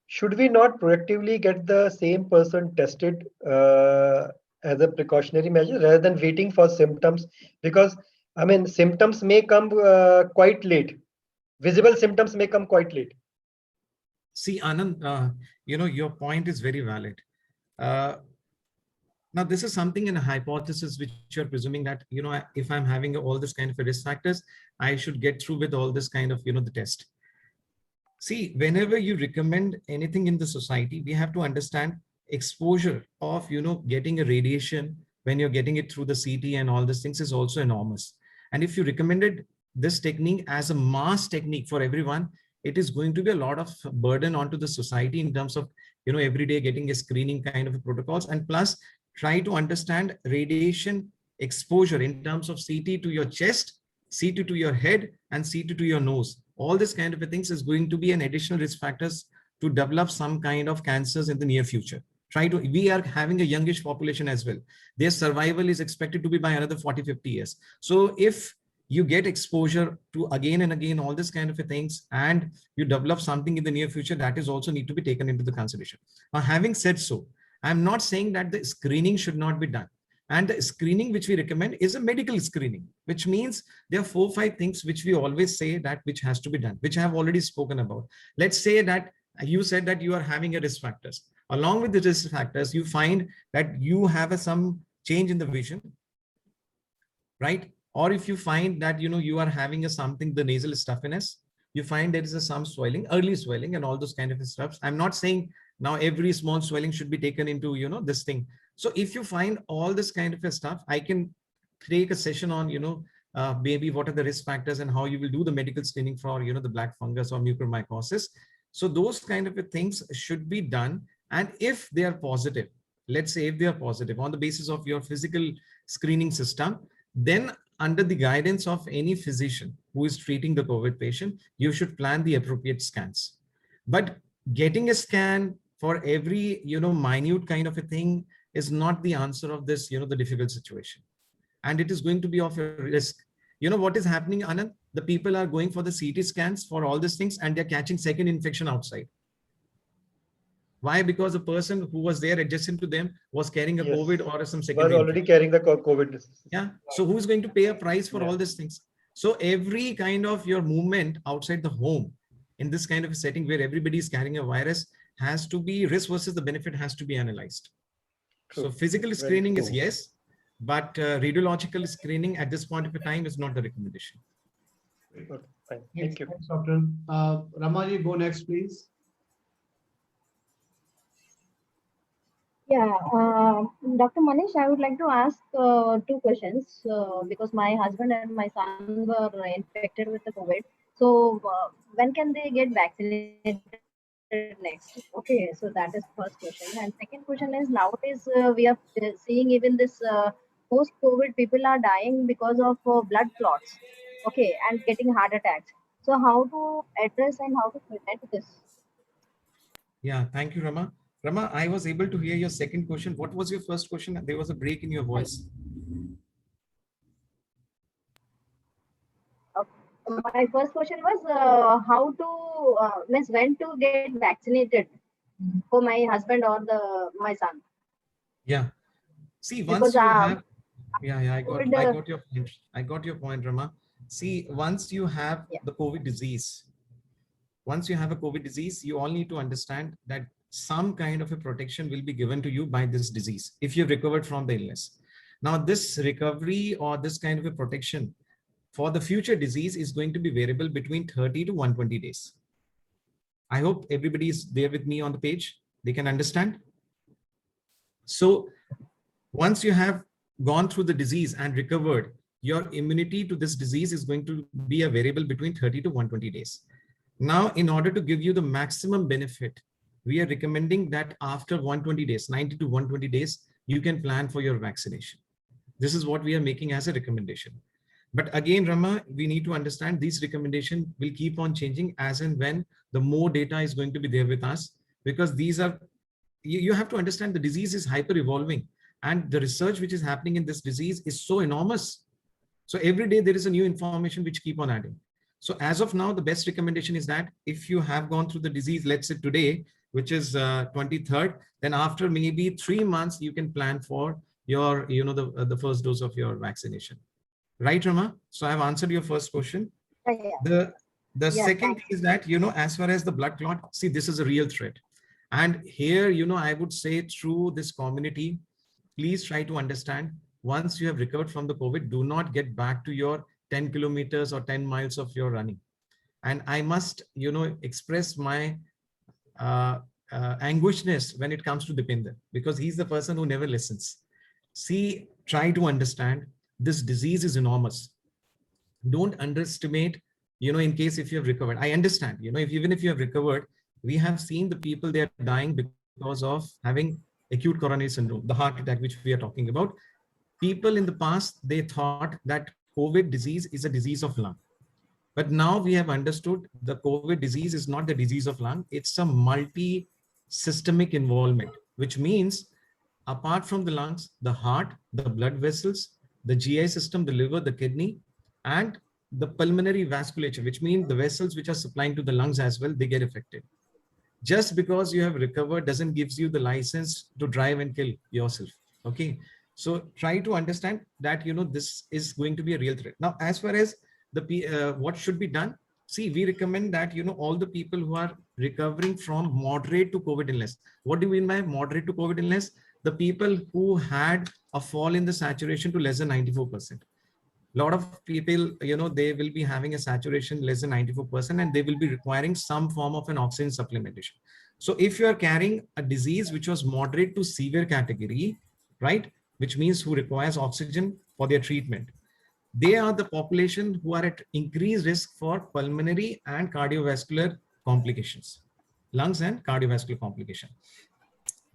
Should we not proactively get the same person tested as a precautionary measure rather than waiting for symptoms? Because, symptoms may come quite late. Visible symptoms may come quite late. See, Anand, your point is very valid. Now, this is something in a hypothesis which you're presuming that, if I'm having all this kind of risk factors, I should get through with all this kind of, the test. See, whenever you recommend anything in the society, we have to understand exposure of, getting a radiation when you're getting it through the CT and all these things is also enormous. And if you recommended this technique as a mass technique for everyone, it is going to be a lot of burden onto the society in terms of, every day getting a screening kind of protocols. And plus, try to understand radiation exposure in terms of CT to your chest, CT to your head, and CT to your nose. All this kind of things is going to be an additional risk factors to develop some kind of cancers in the near future. We are having a youngish population as well. Their survival is expected to be by another 40, 50 years. So if you get exposure to again and again all this kind of things, and you develop something in the near future, that is also need to be taken into the consideration. Now, having said so, I'm not saying that the screening should not be done. And the screening which we recommend is a medical screening, which means there are 4 or 5 things which we always say that which has to be done, which I have already spoken about. Let's say that you said that you are having a risk factors. Along with the risk factors, you find that you have some change in the vision, right? Or if you find that, you are having something, the nasal stuffiness, you find there is some swelling, early swelling and all those kind of stuff. I'm not saying now every small swelling should be taken into, this thing. So if you find all this kind of stuff, I can take a session on, maybe what are the risk factors and how you will do the medical screening for, the black fungus or mucormycosis. So those kind of things should be done. And if they are positive, let's say if they are positive on the basis of your physical screening system, then under the guidance of any physician who is treating the COVID patient, you should plan the appropriate scans. But getting a scan for every, minute kind of a thing is not the answer of this, the difficult situation. And it is going to be of a risk. What is happening, Anand? The people are going for the CT scans for all these things and they're catching second infection outside. Why? Because the person who was there adjacent to them was carrying a COVID or some second. Was already carrying the COVID. Yeah. So who is going to pay a price for all these things? So every kind of your movement outside the home in this kind of a setting where everybody is carrying a virus has to be risk versus the benefit has to be analyzed. True. So physical screening is yes, but radiological screening at this point of time is not the recommendation. Okay, fine. Thank you. Thanks, Doctor. Ramaji, go next, please. Yeah, Dr. Manish, I would like to ask 2 questions because my husband and my son were infected with the COVID. So when can they get vaccinated next? Okay, so that is first question. And second question is, nowadays we are seeing even this post-COVID people are dying because of blood clots, okay, and getting heart attacks. So how to address and how to prevent this? Yeah, thank you, Rama. Rama, I was able to hear your second question. What was your first question? There was a break in your voice. My first question was how to when to get vaccinated for my husband or my son. Yeah. See, once you have, I got your point. I got your point, Rama. See, once you have the COVID disease, once you have a COVID disease, you all need to understand that some kind of a protection will be given to you by this disease if you've recovered from the illness. Now, this recovery or this kind of a protection for the future disease is going to be variable between 30 to 120 days. I hope everybody is there with me on the page. They can understand. So once you have gone through the disease and recovered, your immunity to this disease is going to be a variable between 30 to 120 days. Now, in order to give you the maximum benefit, we are recommending that after 120 days, 90 to 120 days, you can plan for your vaccination. This is what we are making as a recommendation. But again, Rama, we need to understand these recommendations will keep on changing as and when the more data is going to be there with us, because these are, you have to understand the disease is hyper evolving and the research which is happening in this disease is so enormous. So every day there is a new information which keep on adding. So as of now, the best recommendation is that if you have gone through the disease, let's say today, which is 23rd, then after maybe 3 months, you can plan for your, the first dose of your vaccination. Right, Rama? So I've answered your first question. The second thing is that, as far as the blood clot, see, this is a real threat. And here, I would say through this community, please try to understand, once you have recovered from the COVID, do not get back to your 10 kilometers or 10 miles of your running. And I must, express my anguishness when it comes to Dipinder, because he's the person who never listens. See, try to understand this disease is enormous. Don't underestimate, in case if you have recovered. I understand, even if you have recovered, we have seen the people, they are dying because of having acute coronary syndrome, the heart attack, which we are talking about. People in the past, they thought that COVID disease is a disease of lung. But now we have understood the COVID disease is not the disease of lung. It's a multi-systemic involvement, which means apart from the lungs, the heart, the blood vessels, the GI system, the liver, the kidney, and the pulmonary vasculature, which means the vessels which are supplying to the lungs as well, they get affected. Just because you have recovered doesn't give you the license to drive and kill yourself. Okay. So try to understand that, this is going to be a real threat. Now, as far as the what should be done, see, we recommend that, all the people who are recovering from moderate to COVID illness. What do we mean by moderate to COVID illness? The people who had a fall in the saturation to less than 94%. A lot of people, they will be having a saturation less than 94% and they will be requiring some form of an oxygen supplementation. So if you are carrying a disease which was moderate to severe category, right, which means who requires oxygen for their treatment, they are the population who are at increased risk for pulmonary and cardiovascular complications, lungs and cardiovascular complication.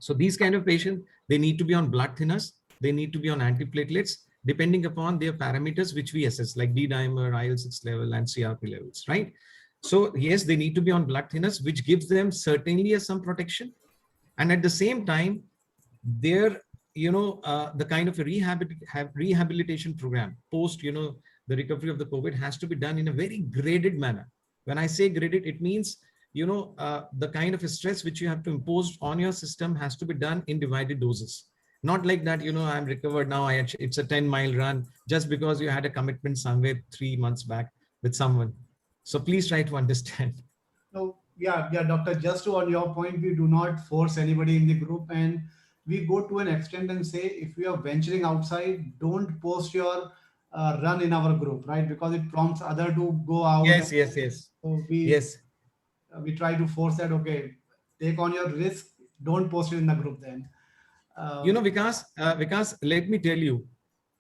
So these kind of patients, they need to be on blood thinners, they need to be on antiplatelets, depending upon their parameters, which we assess, like D-dimer, IL-6 level, and CRP levels, right? So yes, they need to be on blood thinners, which gives them certainly some protection. And at the same time, their, the kind of a rehabilitation program post, the recovery of the COVID has to be done in a very graded manner. When I say graded, it means, the kind of a stress which you have to impose on your system has to be done in divided doses. Not like that, I'm recovered now, it's a 10-mile run just because you had a commitment somewhere 3 months back with someone. So please try to understand. No, yeah, doctor, just on your point, we do not force anybody in the group, and we go to an extent and say, if you are venturing outside, don't post your run in our group, right? Because it prompts other to go out. Yes. So we try to force that, okay, take on your risk, don't post it in the group then. Because let me tell you,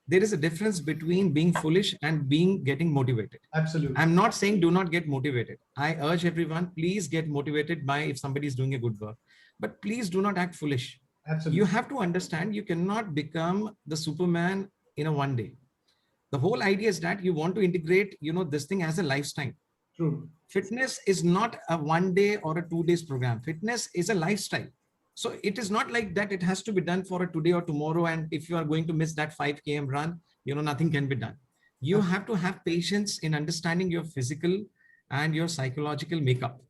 there is a difference between being foolish and getting motivated. Absolutely. I'm not saying do not get motivated. I urge everyone, please get motivated by if somebody is doing a good work, but please do not act foolish. Absolutely. You have to understand, you cannot become the Superman in a one day. The whole idea is that you want to integrate, this thing as a lifestyle. True. Fitness is not a 1 day or a 2 days program. Fitness is a lifestyle. So it is not like that it has to be done for a today or tomorrow. And if you are going to miss that 5 km run, nothing can be done. You have to have patience in understanding your physical and your psychological makeup.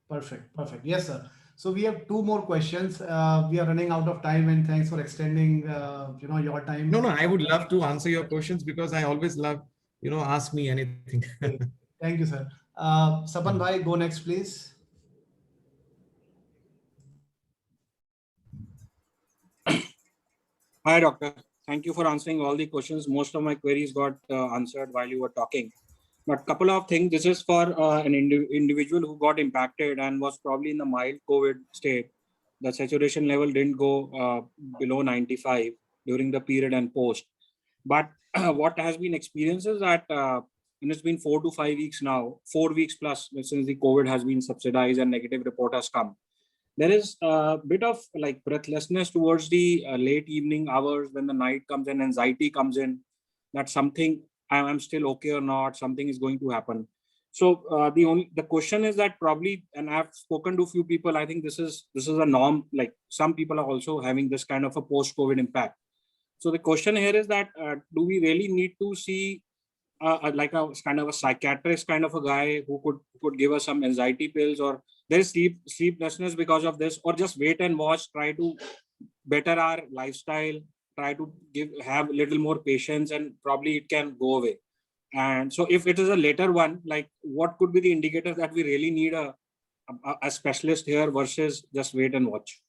Perfect. Yes, sir. So we have 2 more questions. We are running out of time, and thanks for extending, your time. No, I would love to answer your questions because I always love, ask me anything. Thank you, sir. Sapan bhai, go next, please. Hi, doctor. Thank you for answering all the questions. Most of my queries got answered while you were talking. But couple of things. This is for an individual who got impacted and was probably in the mild COVID state. The saturation level didn't go below 95 during the period and post. But what has been experienced is that it's been 4 to 5 weeks now, 4 weeks plus since the COVID has been subsidized and negative report has come. There is a bit of like breathlessness towards the late evening hours when the night comes and anxiety comes in, that something, I'm still okay or not, something is going to happen. So the question is that probably, and I've spoken to a few people, I think this is a norm, like some people are also having this kind of a post-COVID impact. So the question here is that, do we really need to see like a kind of a psychiatrist kind of a guy who could give us some anxiety pills, or there is sleeplessness because of this, or just wait and watch, try to better our lifestyle, try to have a little more patience, and probably it can go away. And so if it is a later one, like what could be the indicators that we really need a specialist here versus just wait and watch?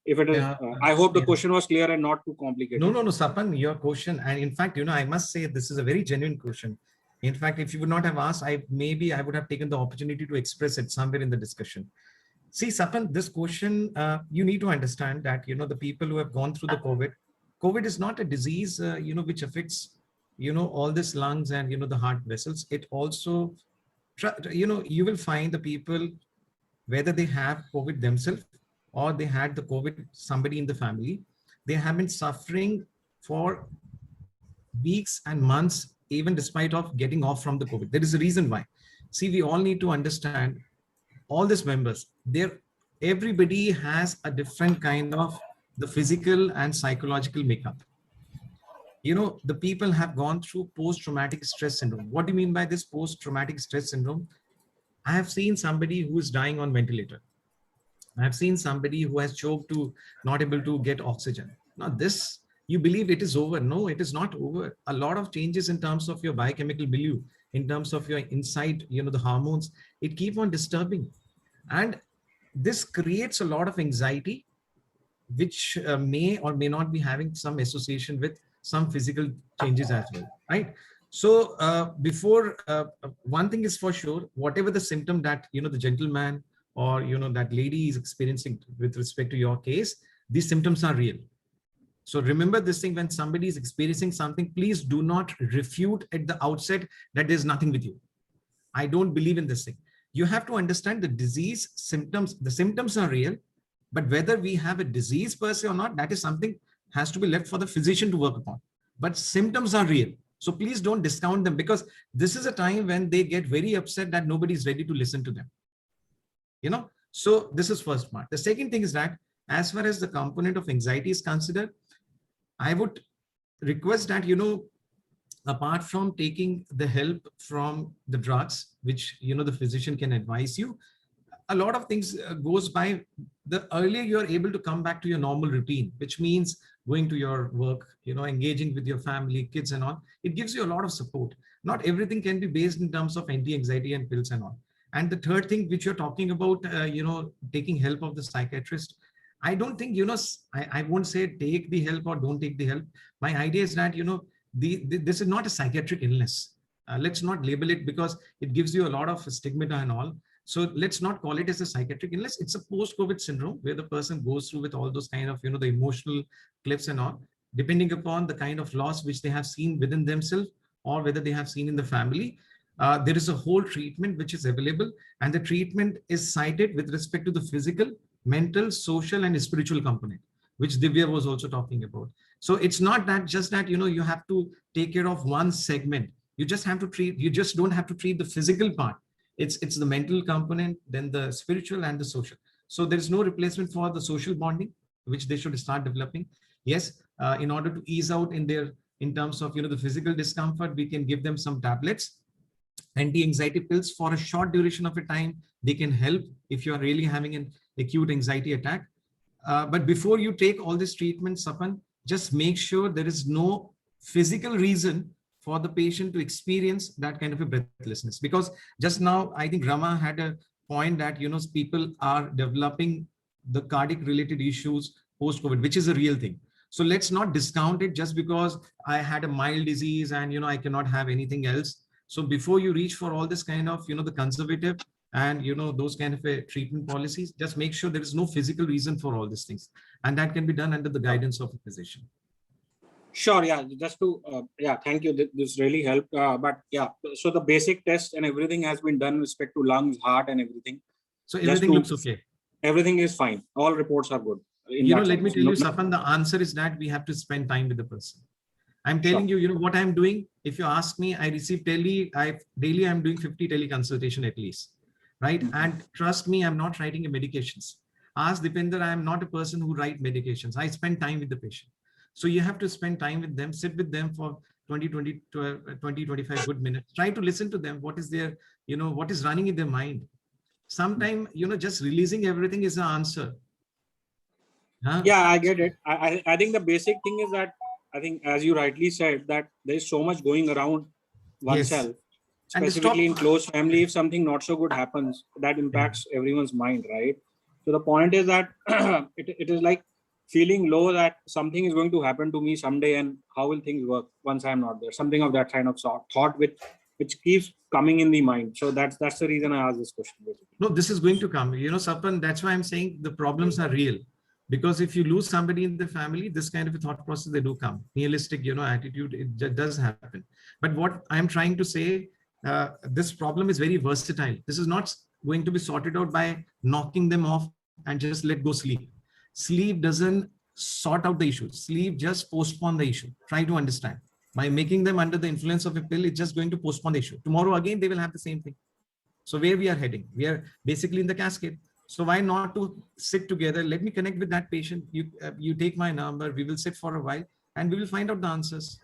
If it is, I hope the question was clear and not too complicated. No, Sapan, your question, and in fact, I must say this is a very genuine question. In fact, if you would not have asked, maybe I would have taken the opportunity to express it somewhere in the discussion. See, Sapan, this question, you need to understand that, the people who have gone through the COVID is not a disease, which affects, all this lungs and, the heart vessels. It also, you will find the people, whether they have COVID themselves or they had the COVID, somebody in the family, they have been suffering for weeks and months, even despite of getting off from the COVID. There is a reason why. See, we all need to understand, all these members, everybody has a different kind of the physical and psychological makeup. The people have gone through post-traumatic stress syndrome. What do you mean by this post-traumatic stress syndrome? I have seen somebody who is dying on ventilator. I have seen somebody who has choked to not able to get oxygen. Now this, you believe it is over. No, it is not over. A lot of changes in terms of your biochemical milieu, in terms of your inside, the hormones, it keep on disturbing. And this creates a lot of anxiety, which may or may not be having some association with some physical changes as well, right? So one thing is for sure, whatever the symptom that, the gentleman or, that lady is experiencing with respect to your case, these symptoms are real. So remember this thing, when somebody is experiencing something, please do not refute at the outset that there's nothing with you. I don't believe in this thing. You have to understand the disease symptoms. The symptoms are real. But whether we have a disease per se or not, that is something has to be left for the physician to work upon. But symptoms are real. So please don't discount them, because this is a time when they get very upset that nobody is ready to listen to them. So this is first part. The second thing is that as far as the component of anxiety is considered, I would request that, apart from taking the help from the drugs, which, the physician can advise you, a lot of things goes by. The earlier you're able to come back to your normal routine, which means going to your work, engaging with your family, kids and all, it gives you a lot of support. Not everything can be based in terms of anti-anxiety and pills and all. And the third thing which you're talking about, taking help of the psychiatrist, I don't think, I won't say take the help or don't take the help. My idea is that, this is not a psychiatric illness. Let's not label it, because it gives you a lot of stigma and all. So let's not call it as a psychiatric illness. It's a post-COVID syndrome where the person goes through with all those kind of, the emotional cliffs and all, depending upon the kind of loss which they have seen within themselves or whether they have seen in the family. There is a whole treatment which is available, and the treatment is cited with respect to the physical, mental, social, and spiritual component, which Divya was also talking about. So it's not that just that, you have to take care of one segment. You just have to treat, you just don't have to treat the physical part. It's the mental component, then the spiritual and the social. So there's no replacement for the social bonding, which they should start developing. Yes, in order to ease out in terms of, the physical discomfort, we can give them some tablets, anti-anxiety pills for a short duration of a time. They can help if you are really having an acute anxiety attack. But before you take all this treatment, Sapan, just make sure there is no physical reason for the patient to experience that kind of a breathlessness. Because just now, I think Rama had a point that, people are developing the cardiac related issues post-COVID, which is a real thing. So let's not discount it just because I had a mild disease and, I cannot have anything else. So before you reach for all this kind of, the conservative and, those kind of a treatment policies, just make sure there is no physical reason for all these things. And that can be done under the guidance of a physician. Sure. Yeah. Just to, thank you. This really helped. But yeah, so the basic test and everything has been done with respect to lungs, heart and everything. So everything looks okay. Everything is fine. All reports are good. Let me tell you, Sapan, the answer is that we have to spend time with the person. I'm telling you, what I'm doing. If you ask me, I receive daily, I'm doing 50 teleconsultation at least, right? And trust me, I'm not writing medications. Ask Dipender, I am not a person who write medications. I spend time with the patient. So you have to spend time with them, sit with them for 20, 25 good minutes. Try to listen to them. What is their, what is running in their mind? Sometimes, just releasing everything is the answer. Huh? Yeah, I get it. I think the basic thing is that, I think, as you rightly said, that there's so much going around oneself, yes. Specifically in close family. If something not so good happens, that impacts everyone's mind, right? So the point is that it is like feeling low that something is going to happen to me someday, and how will things work once I'm not there? Something of that kind of thought which keeps coming in the mind. So that's the reason I asked this question. No, this is going to come. Sapan, that's why I'm saying the problems are real. Because if you lose somebody in the family, this kind of a thought process, they do come. Nihilistic, attitude, it does happen. But what I'm trying to say, this problem is very versatile. This is not going to be sorted out by knocking them off and just let go sleep. Sleep doesn't sort out the issue. Sleep just postpone the issue. Try to understand. By making them under the influence of a pill, it's just going to postpone the issue. Tomorrow again, they will have the same thing. So where we are heading? We are basically in the cascade. So why not to sit together? Let me connect with that patient. You take my number. We will sit for a while and we will find out the answers.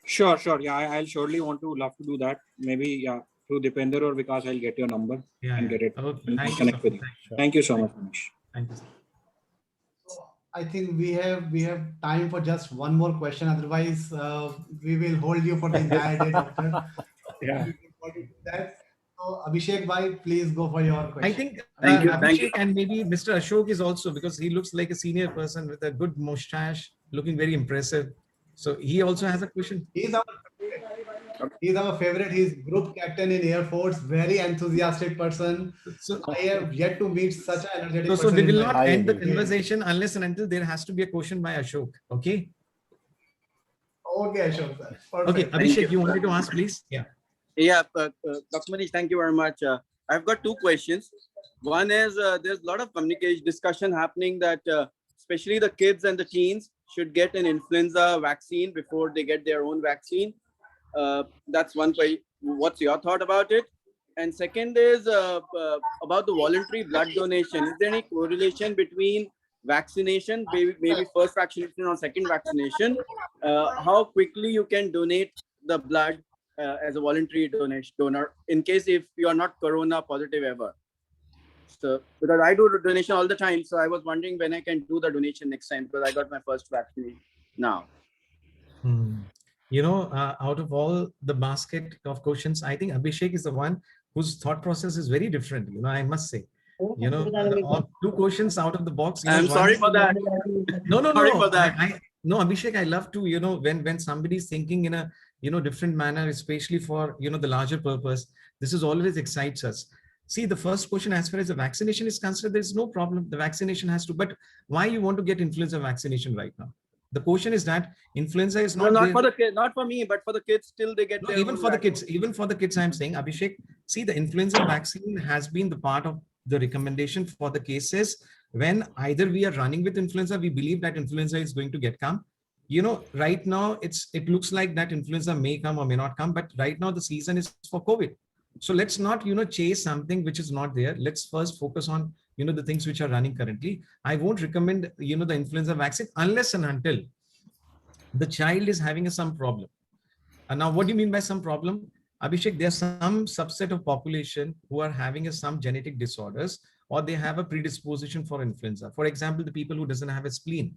Sure. Yeah, I'll surely love to do that. Maybe through Dipender or Vikas, I'll get your number and get it. Okay. And connect with you. Thank you so much, Manish. Thank you. I think we have time for just one more question. Otherwise, we will hold you for the entire day, doctor. Yeah. So Abhishek bhai, please go for your question. I think Abhishek and maybe Mr. Ashok is also, because he looks like a senior person with a good mustache, looking very impressive. So he also has a question. He's our favorite. He's group captain in Air Force, very enthusiastic person. So I have yet to meet such an energetic person. So we will not end the conversation unless and until there has to be a question by Ashok. Okay? Okay, Ashok. Perfect. Okay, Abhishek, you wanted to ask, please? Yeah. Yeah, Dr. Manish, thank you very much. I've got two questions. One is there's a lot of communication discussion happening that especially the kids and the teens should get an influenza vaccine before they get their own vaccine. That's one way. What's your thought about it? And second is about the voluntary blood donation. Is there any correlation between vaccination, maybe first vaccination or second vaccination, how quickly you can donate the blood as a voluntary donor in case if you are not corona positive ever? So because I do donation all the time, so I was wondering when I can do the donation next time because I got my first vaccine now. You know, out of all the basket of questions, I think Abhishek is the one whose thought process is very different. You know, I must say. You know, all 2 questions out of the box. I'm sorry for that. No, sorry for that. No, Abhishek, I love to, you know, when somebody is thinking in a, you know, different manner, especially for, you know, the larger purpose, this is always excites us. See, the first question, as far as the vaccination is concerned, there's no problem. The vaccination has to, but why you want to get influenza vaccination right now? The question is that influenza is not. No, not for the kids, not for me, but for the kids, still they get. No, even for the kids, even for the kids, I'm saying, Abhishek, see, the influenza vaccine has been the part of the recommendation for the cases when either we are running with influenza, we believe that influenza is going to come. You know, right now it looks like that influenza may come or may not come, but right now the season is for COVID. So let's not, you know, chase something which is not there. Let's first focus on, you know, the things which are running currently. I won't recommend, you know, the influenza vaccine unless and until the child is having some problem. And now, what do you mean by some problem? Abhishek, there's some subset of population who are having some genetic disorders, or they have a predisposition for influenza. For example, the people who doesn't have a spleen,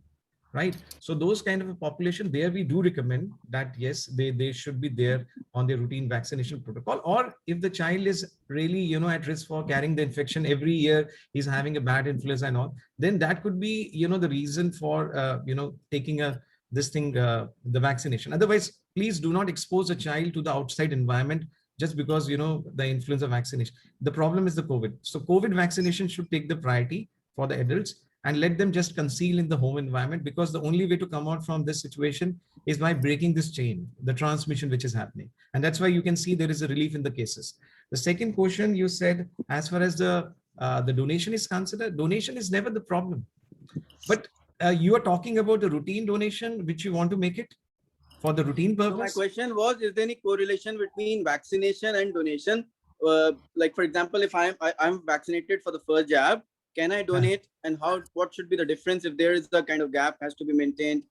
right? So those kind of a population, there we do recommend that, yes, they should be there on their routine vaccination protocol. Or if the child is really, you know, at risk for carrying the infection every year, he's having a bad influenza and all, then that could be, you know, the reason for, you know, taking the vaccination. Otherwise, please do not expose a child to the outside environment just because, you know, the influenza vaccination. The problem is the COVID. So COVID vaccination should take the priority for the adults and let them just conceal in the home environment, because the only way to come out from this situation is by breaking this chain, the transmission which is happening. And that's why you can see there is a relief in the cases. The second question you said, as far as the donation is considered, donation is never the problem. But you are talking about the routine donation, which you want to make it for the routine purpose. So my question was, is there any correlation between vaccination and donation? Like, for example, if I'm vaccinated for the first jab, can I donate, and what should be the difference if there is the kind of gap has to be maintained?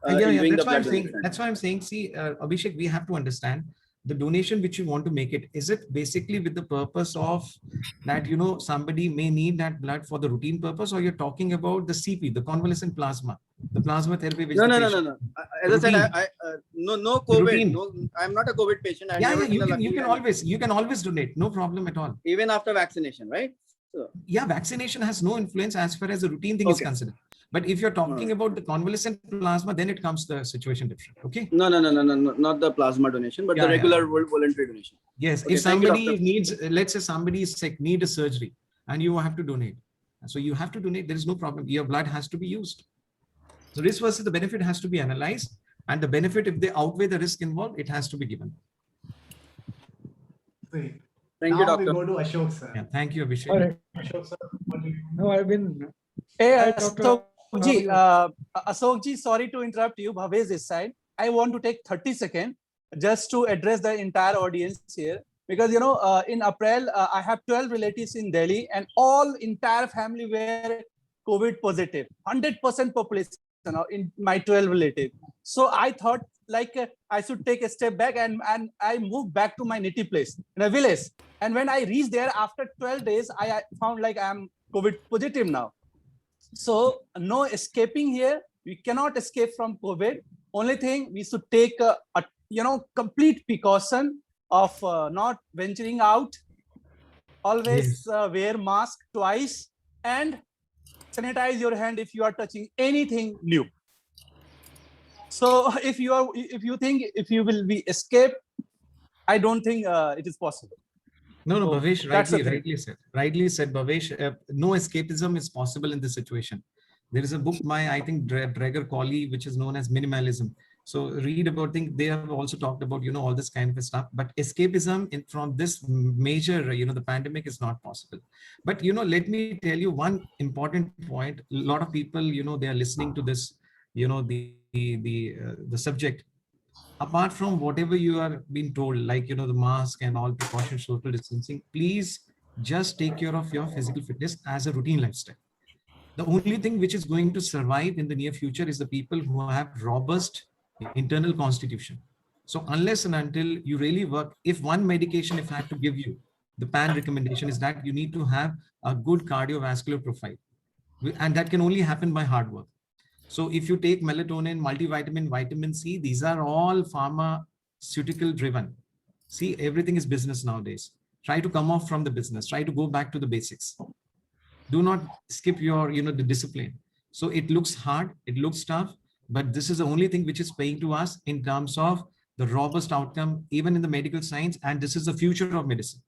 That's why I'm saying, see, Abhishek, we have to understand the donation which you want to make it. Is it basically with the purpose of that, you know, somebody may need that blood for the routine purpose, or you're talking about the CP, the convalescent plasma, the plasma therapy? Which no. As I said, no COVID. No, I'm not a COVID patient. You can always donate. No problem at all. Even after vaccination, right? So, yeah, vaccination has no influence as far as the routine thing is considered. But if you're talking about the convalescent plasma, then it comes the situation different. Okay. No, not the plasma donation, but the regular voluntary donation. Yes. Okay, if somebody needs, let's say somebody is sick, need a surgery, and you have to donate. So you have to donate. There is no problem. Your blood has to be used. So risk versus the benefit has to be analyzed, and the benefit, if they outweigh the risk involved, it has to be given. Great. Thank now you, doctor. We go to Ashok, sir. Yeah, thank you, Abhishek. Right. Ashok, sir. No, I've been. Hey, Ashok ji, sorry to interrupt you. Bhavesh this side. I want to take 30 seconds just to address the entire audience here. Because, you know, in April, I have 12 relatives in Delhi, and all entire family were COVID positive. 100% population in my 12 relatives. So I thought, like, I should take a step back, and I moved back to my native place in a village. And when I reached there after 12 days, I found like I'm COVID positive now. So no escaping here. We cannot escape from COVID. Only thing, we should take a complete precaution of not venturing out. Always wear mask twice and sanitize your hand if you are touching anything new. So if you think you will be escaped, I don't think it is possible. No, Bhavesh, rightly said, Bhavesh. No escapism is possible in this situation. There is a book by, I think, Drager Colley, which is known as Minimalism. So read about things. They have also talked about, all this kind of stuff. But escapism from this major, the pandemic is not possible. But, let me tell you one important point. A lot of people, they are listening to this, the subject. Apart from whatever you are being told, like, the mask and all precautions, social distancing, please just take care of your physical fitness as a routine lifestyle. The only thing which is going to survive in the near future is the people who have robust internal constitution. So unless and until you really work, if one medication, if I have to give you, the PAN recommendation is that you need to have a good cardiovascular profile. And that can only happen by hard work. So if you take melatonin, multivitamin, vitamin C, these are all pharmaceutical driven. See, everything is business nowadays. Try to come off from the business, try to go back to the basics. Do not skip your, the discipline. So it looks hard, it looks tough, but this is the only thing which is paying to us in terms of the robust outcome, even in the medical science, and this is the future of medicine.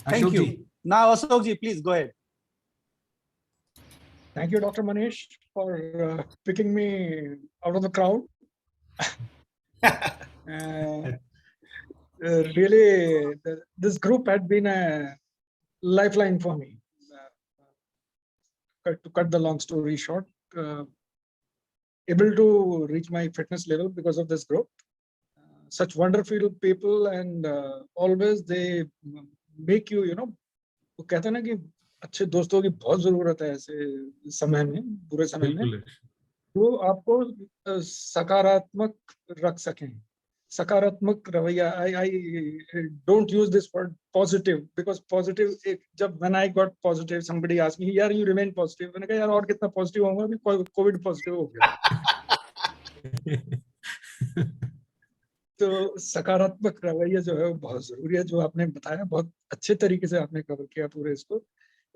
Thank you. Now, Ashokji, please go ahead. Thank you, Dr. Manish, for picking me out of the crowd. Really, this group had been a lifeline for me. To cut the long story short, able to reach my fitness level because of this group. Such wonderful people, and always they make you, वो कहते हैं ना कि अच्छे दोस्तों की बहुत जरूरत है ऐसे समय में, बुरे समय में, वो आपको सकारात्मक रख सकें. सकारात्मक रवैया. I don't use this word positive because positive, when I got positive, somebody asked me, "यार, you remain positive." मैंने कहा यार और कितना पॉजिटिव होऊंगा, अभी कोविड पॉजिटिव हो गया. तो सकारात्मक रवैया जो है वो बहुत जरूरी है. जो आपने बताया बहुत अच्छे तरीके से आपने कवर किया पूरे इसको.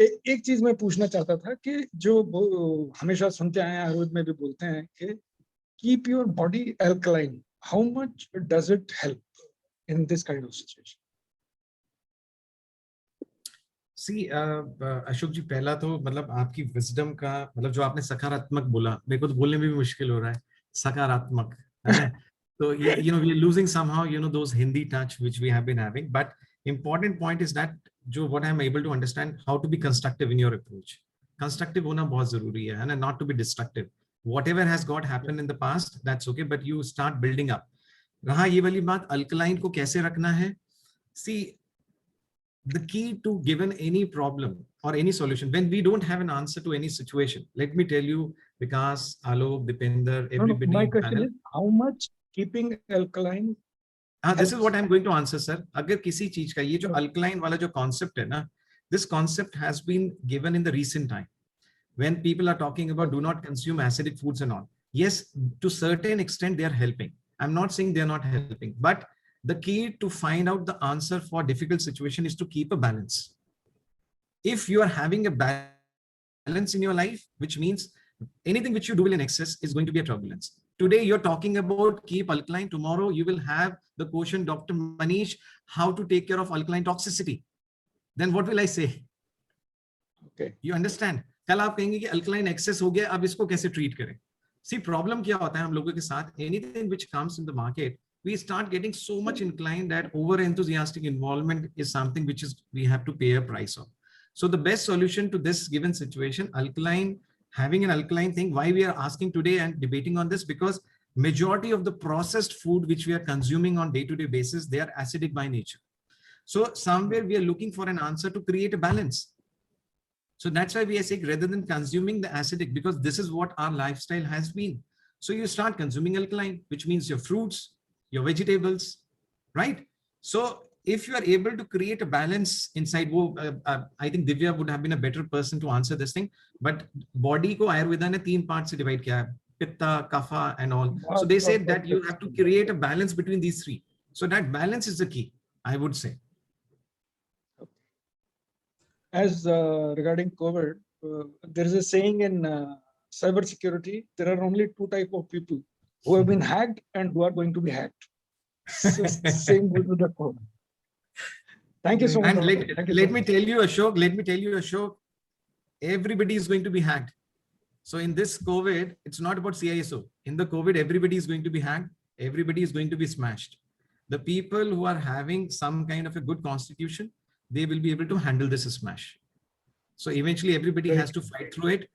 एक चीज मैं पूछना चाहता था कि जो हमेशा सुनते आए हैं, आयुर्वेद में भी बोलते हैं कि keep your body alkaline. How much does it help in this kind of situation? See, Ashok ji, पहला तो मतलब आपकी विजडम का, मतलब जो आपने सकारात्मक बोला, मेरे को तो बोलने में भी मुश्किल हो रहा है, सकारात्मक, है ना? So we are losing somehow, those Hindi touch which we have been having. But important point is that what I'm able to understand, how to be constructive in your approach. Constructive होना बहुत जरूरी है ना, not to be destructive. Whatever has got happened in the past, that's okay, but you start building up. रहा ये वाली बात, alkaline को कैसे रखना है? See, the key to given any problem or any solution, when we don't have an answer to any situation, let me tell you, Vikas, Alok, Dipinder, everybody. No, my question is, how much keeping alkaline? This is what I'm going to answer, sir. अगर किसी चीज का ये जो alkaline वाला जो concept है ना, this concept has been given in the recent time. When people are talking about do not consume acidic foods and all. Yes, to certain extent they are helping. I'm not saying they are not helping, but the key to find out the answer for difficult situation is to keep a balance. If you are having a balance in your life, which means anything which you do in excess is going to be a turbulence. Today you're talking about keep alkaline. Tomorrow you will have the question, Dr. Manish, how to take care of alkaline toxicity. Then what will I say? Okay. You understand? कल आप कहेंगे कि alkaline access हो गया, अब इसको कैसे treat करें. सी प्रॉब्लम क्या होता है हम लोगों के साथ, anything which comes in the market, we start getting so much inclined that over enthusiastic involvement is something which is we have to pay a price of. So the best solution to this given situation, alkaline, having an alkaline thing, why we are asking today and debating on this, because majority of the processed food which we are consuming on day-to-day basis, they are acidic by nature. So somewhere we are looking for an answer to create a balance. So that's why we are saying rather than consuming the acidic, because this is what our lifestyle has been. So you start consuming alkaline, which means your fruits, your vegetables, right? So if you are able to create a balance inside, I think Divya would have been a better person to answer this thing. But body ko Ayurveda ne 3 parts se divide kiya hai, pitta, kapha and all. So they said that you have to create a balance between these 3. So that balance is the key, I would say. As regarding COVID, there is a saying in cyber security, there are only 2 types of people, who have been hacked and who are going to be hacked. So same goes with the COVID. Thank you so much. And let me tell you, Ashok, everybody is going to be hacked. So in this COVID, it's not about CISO. In the COVID, everybody is going to be hacked. Everybody is going to be smashed. The people who are having some kind of a good constitution, they will be able to handle this smash. So eventually everybody has to fight through it.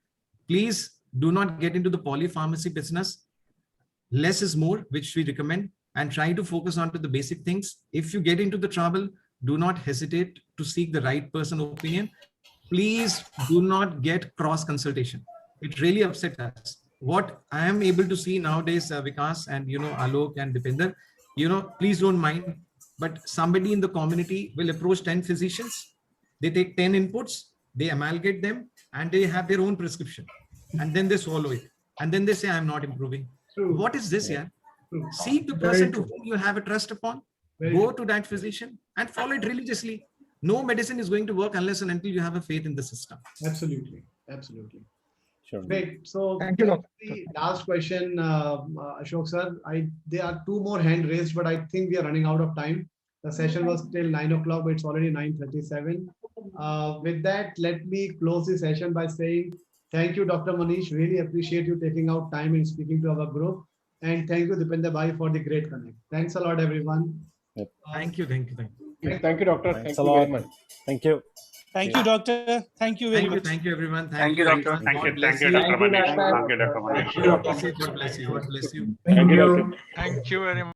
Please do not get into the polypharmacy business. Less is more, which we recommend, and try to focus on to the basic things. If you get into the trouble, do not hesitate to seek the right person opinion. Please do not get cross consultation. It really upsets us. What I am able to see nowadays, Vikas and Alok and Dipinder, please don't mind, but somebody in the community will approach 10 physicians. They take 10 inputs, they amalgate them, and they have their own prescription, and then they swallow it, and then they say, I'm not improving. True. What is this? Yeah. True. Seek the person to whom you have a trust upon. Go to that physician and follow it religiously. No medicine is going to work unless and until you have a faith in the system. Absolutely. Absolutely. Sure. Great. So Thank you, Doctor. the last question, Ashok sir. There are two more hand raised, but I think we are running out of time. The session was till 9 o'clock, but it's already 9:37. With that, let me close the session by saying thank you, Dr. Manish. Really appreciate you taking out time and speaking to our group. And thank you, Dipinder Bhai, for the great connect. Thanks a lot, everyone. Yep. Thank you. Thank you. Thank you, Doctor. Thanks Thank a you lot. very much. Thank you. Thank you, Doctor. Thank you very much. Thank you, everyone. Thank you, Doctor. Thank you, Dr. Manish. Thank you, Dr. Manish. God bless you. God bless you. God bless you. Thank you, Doctor. Thank you very much.